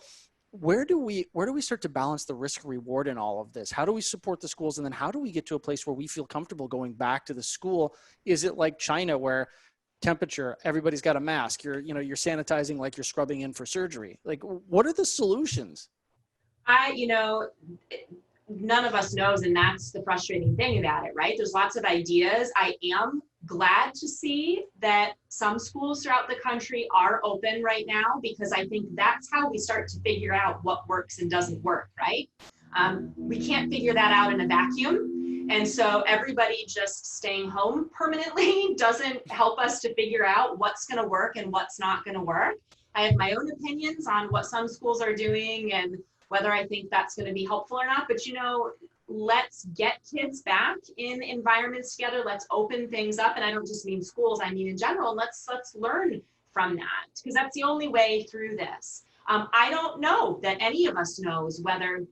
where do we start to balance the risk reward in all of this? How do we support the schools? And then how do we get to a place where we feel comfortable going back to the school? Is it like China, where temperature, everybody's got a mask, you're sanitizing like you're scrubbing in for surgery? Like, what are the solutions? You know, none of us knows, and that's the frustrating thing about it, right? There's lots of ideas. I am glad to see that some schools throughout the country are open right now, because I think that's how we start to figure out what works and doesn't work, right? We can't figure that out in a vacuum. And so everybody just staying home permanently doesn't help us to figure out what's going to work and what's not going to work. I have my own opinions on what some schools are doing and whether I think that's going to be helpful or not. But, let's get kids back in environments together. Let's open things up. And I don't just mean schools, I mean in general. Let's learn from that, because that's the only way through this. I don't know that any of us knows whether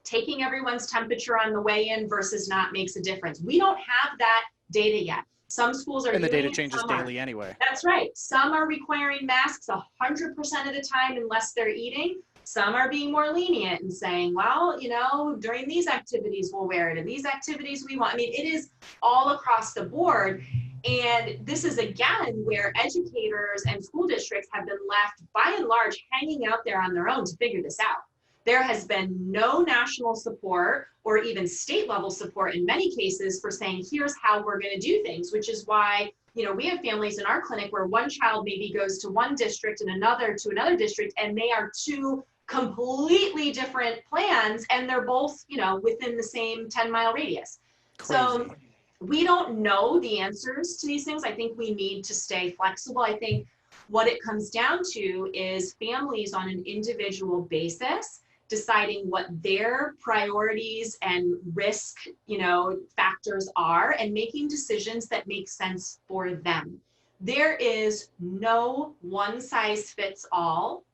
taking everyone's temperature on the way in versus not makes a difference. We don't have that data yet. Some schools are And the doing data it, changes some daily aren't. anyway. That's right. Some are requiring masks 100% of the time unless they're eating. Some are being more lenient and saying, well, during these activities we'll wear it, and these activities we want. I mean, it is all across the board. And this is, again, where educators and school districts have been left, by and large, hanging out there on their own to figure this out. There has been no national support or even state level support in many cases for saying, here's how we're going to do things, which is why, we have families in our clinic where one child maybe goes to one district and another to another district, and they are two completely different plans, and they're both, within the same 10-mile radius. Crazy. So we don't know the answers to these things. I think we need to stay flexible. I think what it comes down to is families on an individual basis deciding what their priorities and risk, factors are, and making decisions that make sense for them. There is no one size fits all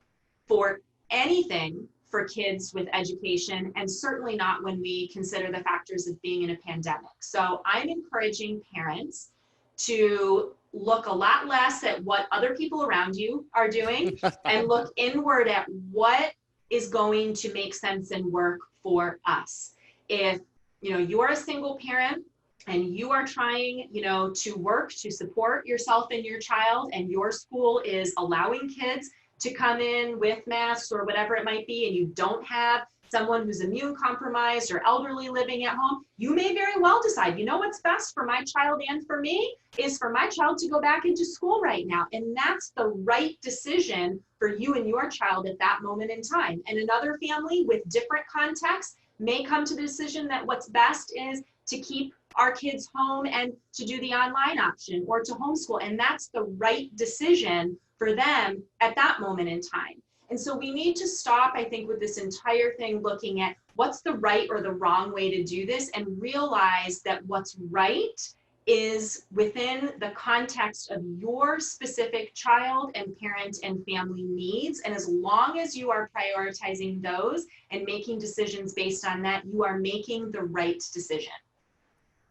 for anything for kids with education, and certainly not when we consider the factors of being in a pandemic. So I'm encouraging parents to look a lot less at what other people around you are doing and look inward at what is going to make sense and work for us. If you're a single parent and you are trying to work to support yourself and your child, and your school is allowing kids to come in with masks or whatever it might be, and you don't have someone who's immune compromised or elderly living at home, you may very well decide, what's best for my child and for me is for my child to go back into school right now. And that's the right decision for you and your child at that moment in time. And another family with different contexts may come to the decision that what's best is to keep our kids home and to do the online option or to homeschool. And that's the right decision for them at that moment in time. And so we need to stop, I think, with this entire thing looking at what's the right or the wrong way to do this, and realize that what's right is within the context of your specific child and parent and family needs. And as long as you are prioritizing those and making decisions based on that, you are making the right decision.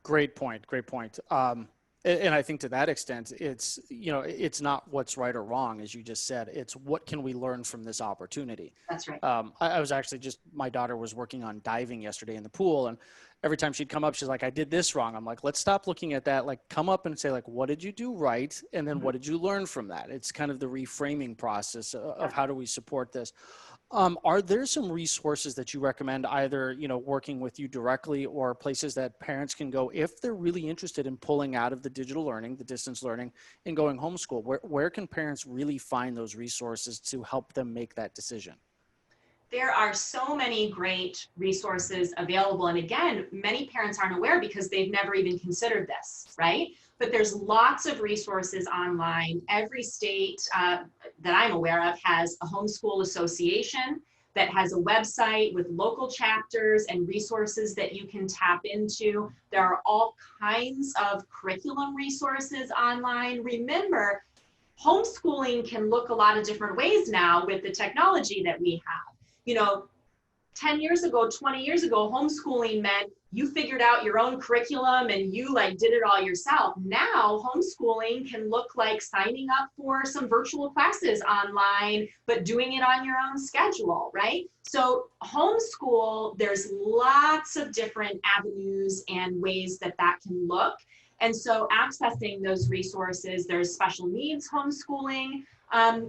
Great point. Great point. And I think to that extent, it's not what's right or wrong, as you just said. It's what can we learn from this opportunity. That's right. I was actually my daughter was working on diving yesterday in the pool, and every time she'd come up, she's like, I did this wrong. I'm like, let's stop looking at that. Like, come up and say, like, what did you do right? And then what did you learn from that? It's kind of the reframing process of how do we support this. Are there some resources that you recommend, either, working with you directly, or places that parents can go if they're really interested in pulling out of the digital learning, the distance learning, and going homeschool? Where can parents really find those resources to help them make that decision? There are so many great resources available. And again, many parents aren't aware because they've never even considered this, right? But there's lots of resources online. Every state that I'm aware of has a homeschool association that has a website with local chapters and resources that you can tap into. There are all kinds of curriculum resources online. Remember, homeschooling can look a lot of different ways now with the technology that we have. 10 years ago, 20 years ago, homeschooling meant you figured out your own curriculum and you did it all yourself. Now, homeschooling can look like signing up for some virtual classes online, but doing it on your own schedule, right? So homeschool, there's lots of different avenues and ways that can look. And so accessing those resources, there's special needs homeschooling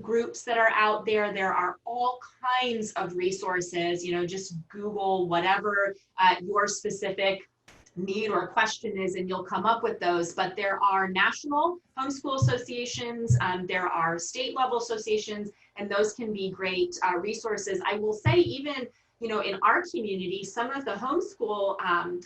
groups that are out there. There are all kinds of resources, just Google whatever your specific need or question is, and you'll come up with those. But there are national homeschool associations, there are state level associations, and those can be great resources. I will say even, in our community, some of the homeschool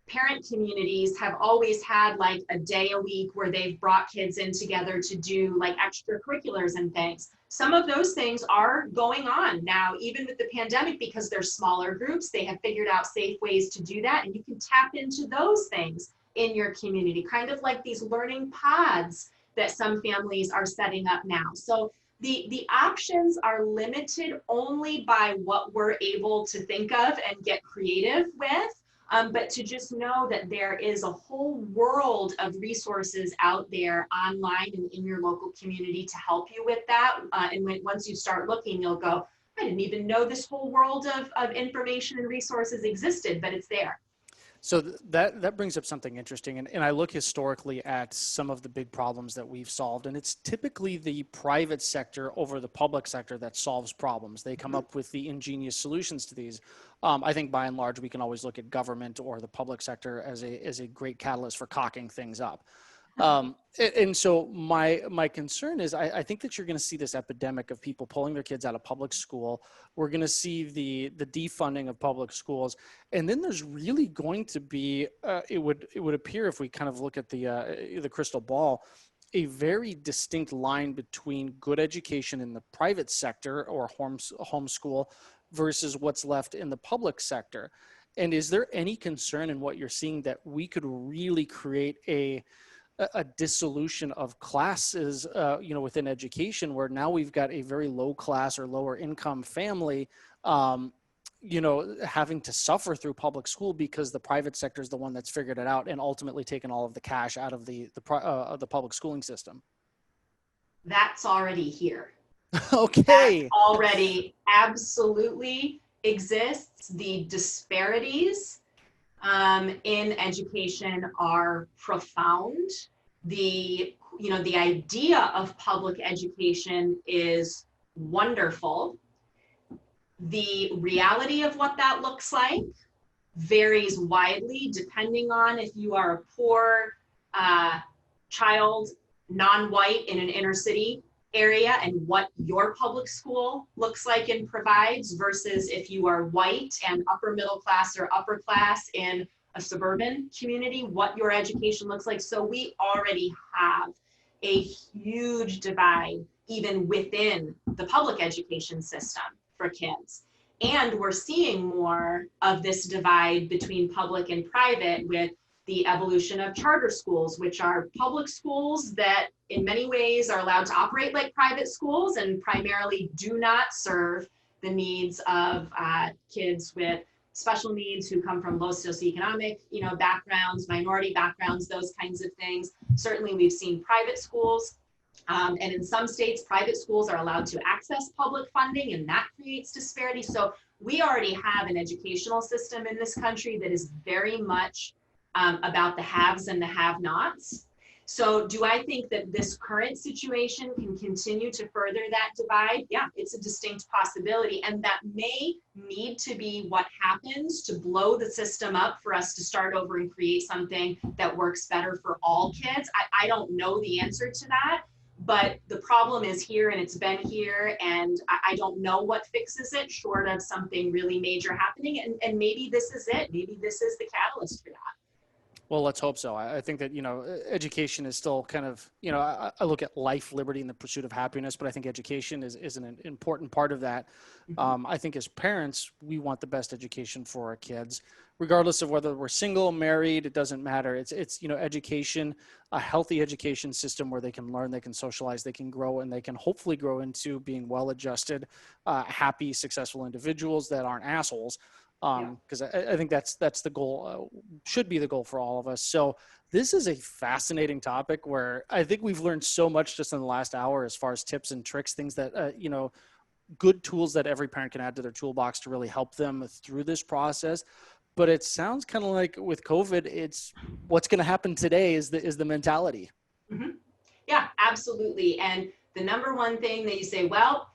parent communities have always had a day a week where they've brought kids in together to do extracurriculars and things. Some of those things are going on now, even with the pandemic, because they're smaller groups. They have figured out safe ways to do that, and you can tap into those things in your community, kind of like these learning pods that some families are setting up now. So the options are limited only by what we're able to think of and get creative with. But to just know that there is a whole world of resources out there online and in your local community to help you with that. And once you start looking, you'll go, I didn't even know this whole world of information and resources existed, but it's there. So that brings up something interesting. And I look historically at some of the big problems that we've solved, and it's typically the private sector over the public sector that solves problems. They come up with the ingenious solutions to these. I think by and large, we can always look at government or the public sector as a great catalyst for cocking things up. And so my concern is I think that you're going to see this epidemic of people pulling their kids out of public school. We're going to see the defunding of public schools, and then there's really going to be it would appear, if we kind of look at the crystal ball, a very distinct line between good education in the private sector or homeschool versus what's left in the public sector. And is there any concern in what you're seeing that we could really create a dissolution of classes, within education, where now we've got a very low class or lower income family, having to suffer through public school because the private sector is the one that's figured it out and ultimately taken all of the cash out of the public schooling system? That's already here. Okay. That already absolutely exists. The disparities in education are profound. The idea of public education is wonderful. The reality of what that looks like varies widely depending on if you are a poor child, non-white in an inner city area, and what your public school looks like and provides versus if you are white and upper middle class or upper class in a suburban community, what your education looks like. So we already have a huge divide even within the public education system for kids. And we're seeing more of this divide between public and private with the evolution of charter schools, which are public schools that in many ways are allowed to operate like private schools and primarily do not serve the needs of kids with special needs who come from low socioeconomic backgrounds, minority backgrounds, those kinds of things. Certainly we've seen private schools, and in some states, private schools are allowed to access public funding, and that creates disparity. So we already have an educational system in this country that is very much about the haves and the have-nots. So do I think that this current situation can continue to further that divide? Yeah, it's a distinct possibility. And that may need to be what happens to blow the system up for us to start over and create something that works better for all kids. I don't know the answer to that, but the problem is here and it's been here, and I don't know what fixes it short of something really major happening. And maybe this is it. Maybe this is the catalyst for that. Well, let's hope so. I think that, education is still kind of, I look at life, liberty, and the pursuit of happiness, but I think education is an important part of that. I think as parents, we want the best education for our kids, regardless of whether we're single, married, it doesn't matter. It's education, a healthy education system where they can learn, they can socialize, they can grow, and they can hopefully grow into being well-adjusted, happy, successful individuals that aren't assholes. Because I think that's the goal, should be the goal for all of us. So this is a fascinating topic where I think we've learned so much just in the last hour as far as tips and tricks, things that, good tools that every parent can add to their toolbox to really help them through this process. But it sounds kind of like with COVID, it's what's going to happen today is the mentality. Mm-hmm. Yeah, absolutely. And the number one thing that you say, well,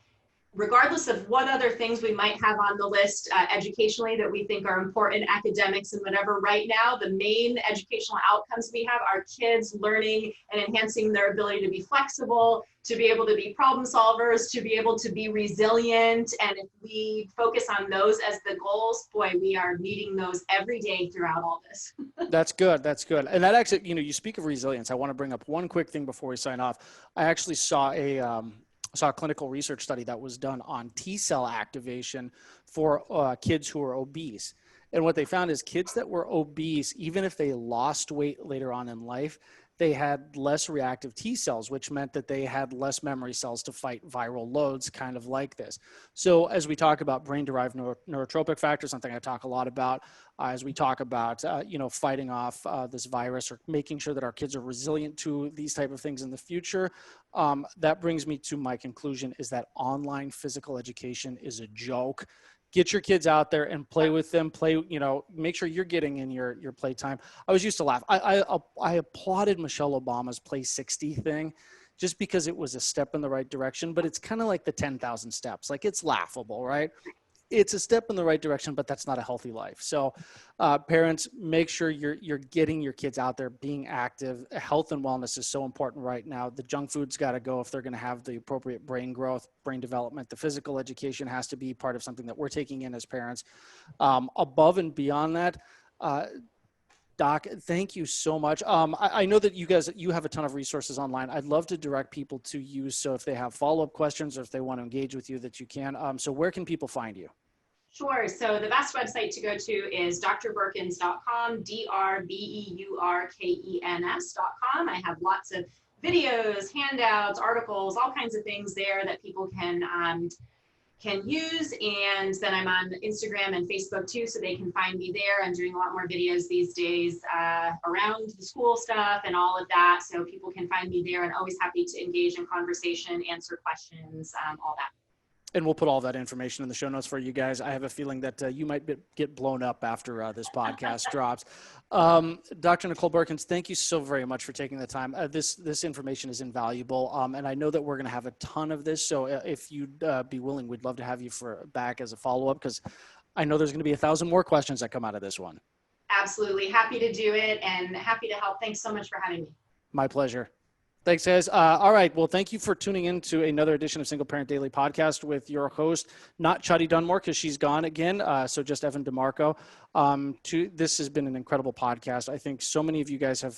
regardless of what other things we might have on the list educationally that we think are important, academics and whatever, right now, the main educational outcomes we have are kids learning and enhancing their ability to be flexible, to be able to be problem solvers, to be able to be resilient. And if we focus on those as the goals, boy, we are meeting those every day throughout all this. That's good. That's good. And that actually, you speak of resilience. I want to bring up one quick thing before we sign off. I actually saw a clinical research study that was done on T-cell activation for kids who are obese. And what they found is kids that were obese, even if they lost weight later on in life, they had less reactive T cells, which meant that they had less memory cells to fight viral loads, kind of like this. So as we talk about brain-derived neurotropic factors, something I talk a lot about, as we talk about, fighting off this virus or making sure that our kids are resilient to these type of things in the future, that brings me to my conclusion is that online physical education is a joke. Get your kids out there and play with them. Make sure you're getting in your play time. I was used to laugh. I applauded Michelle Obama's Play 60 thing just because it was a step in the right direction, but it's kind of like the 10,000 steps. Like, it's laughable, right? It's a step in the right direction, but that's not a healthy life. So parents, make sure you're getting your kids out there, being active. Health and wellness is so important right now. The junk food's got to go if they're going to have the appropriate brain growth, brain development. The physical education has to be part of something that we're taking in as parents. Above and beyond that, Doc, thank you so much. I know that you have a ton of resources online. I'd love to direct people to you. So if they have follow-up questions or if they want to engage with you, that you can. So where can people find you? Sure. So the best website to go to is drbeurkens.com, DRBEURKENS.com. I have lots of videos, handouts, articles, all kinds of things there that people can use. And then I'm on Instagram and Facebook too, so they can find me there. I'm doing a lot more videos these days around the school stuff and all of that. So people can find me there, and always happy to engage in conversation, answer questions, all that. And we'll put all that information in the show notes for you guys. I have a feeling that you might get blown up after this podcast drops. Dr. Nicole Beurkens, thank you so very much for taking the time. This information is invaluable, and I know that we're going to have a ton of this. So if you'd be willing, we'd love to have you back as a follow-up, because I know there's going to be 1,000 more questions that come out of this one. Absolutely. Happy to do it and happy to help. Thanks so much for having me. My pleasure. Thanks, guys. All right. Well, thank you for tuning in to another edition of Single Parent Daily Podcast with your host, not Chuddy Dunmore, because she's gone again. So just Evan DeMarco. This has been an incredible podcast. I think so many of you guys have,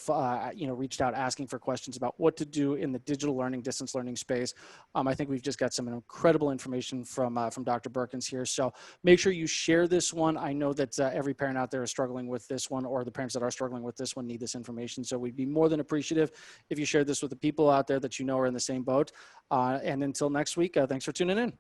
reached out asking for questions about what to do in the digital learning, distance learning space. I think we've just got some incredible information from Dr. Beurkens here. So make sure you share this one. I know that every parent out there is struggling with this one, or the parents that are struggling with this one need this information. So we'd be more than appreciative if you shared this with the people out there that you know are in the same boat. And until next week, thanks for tuning in.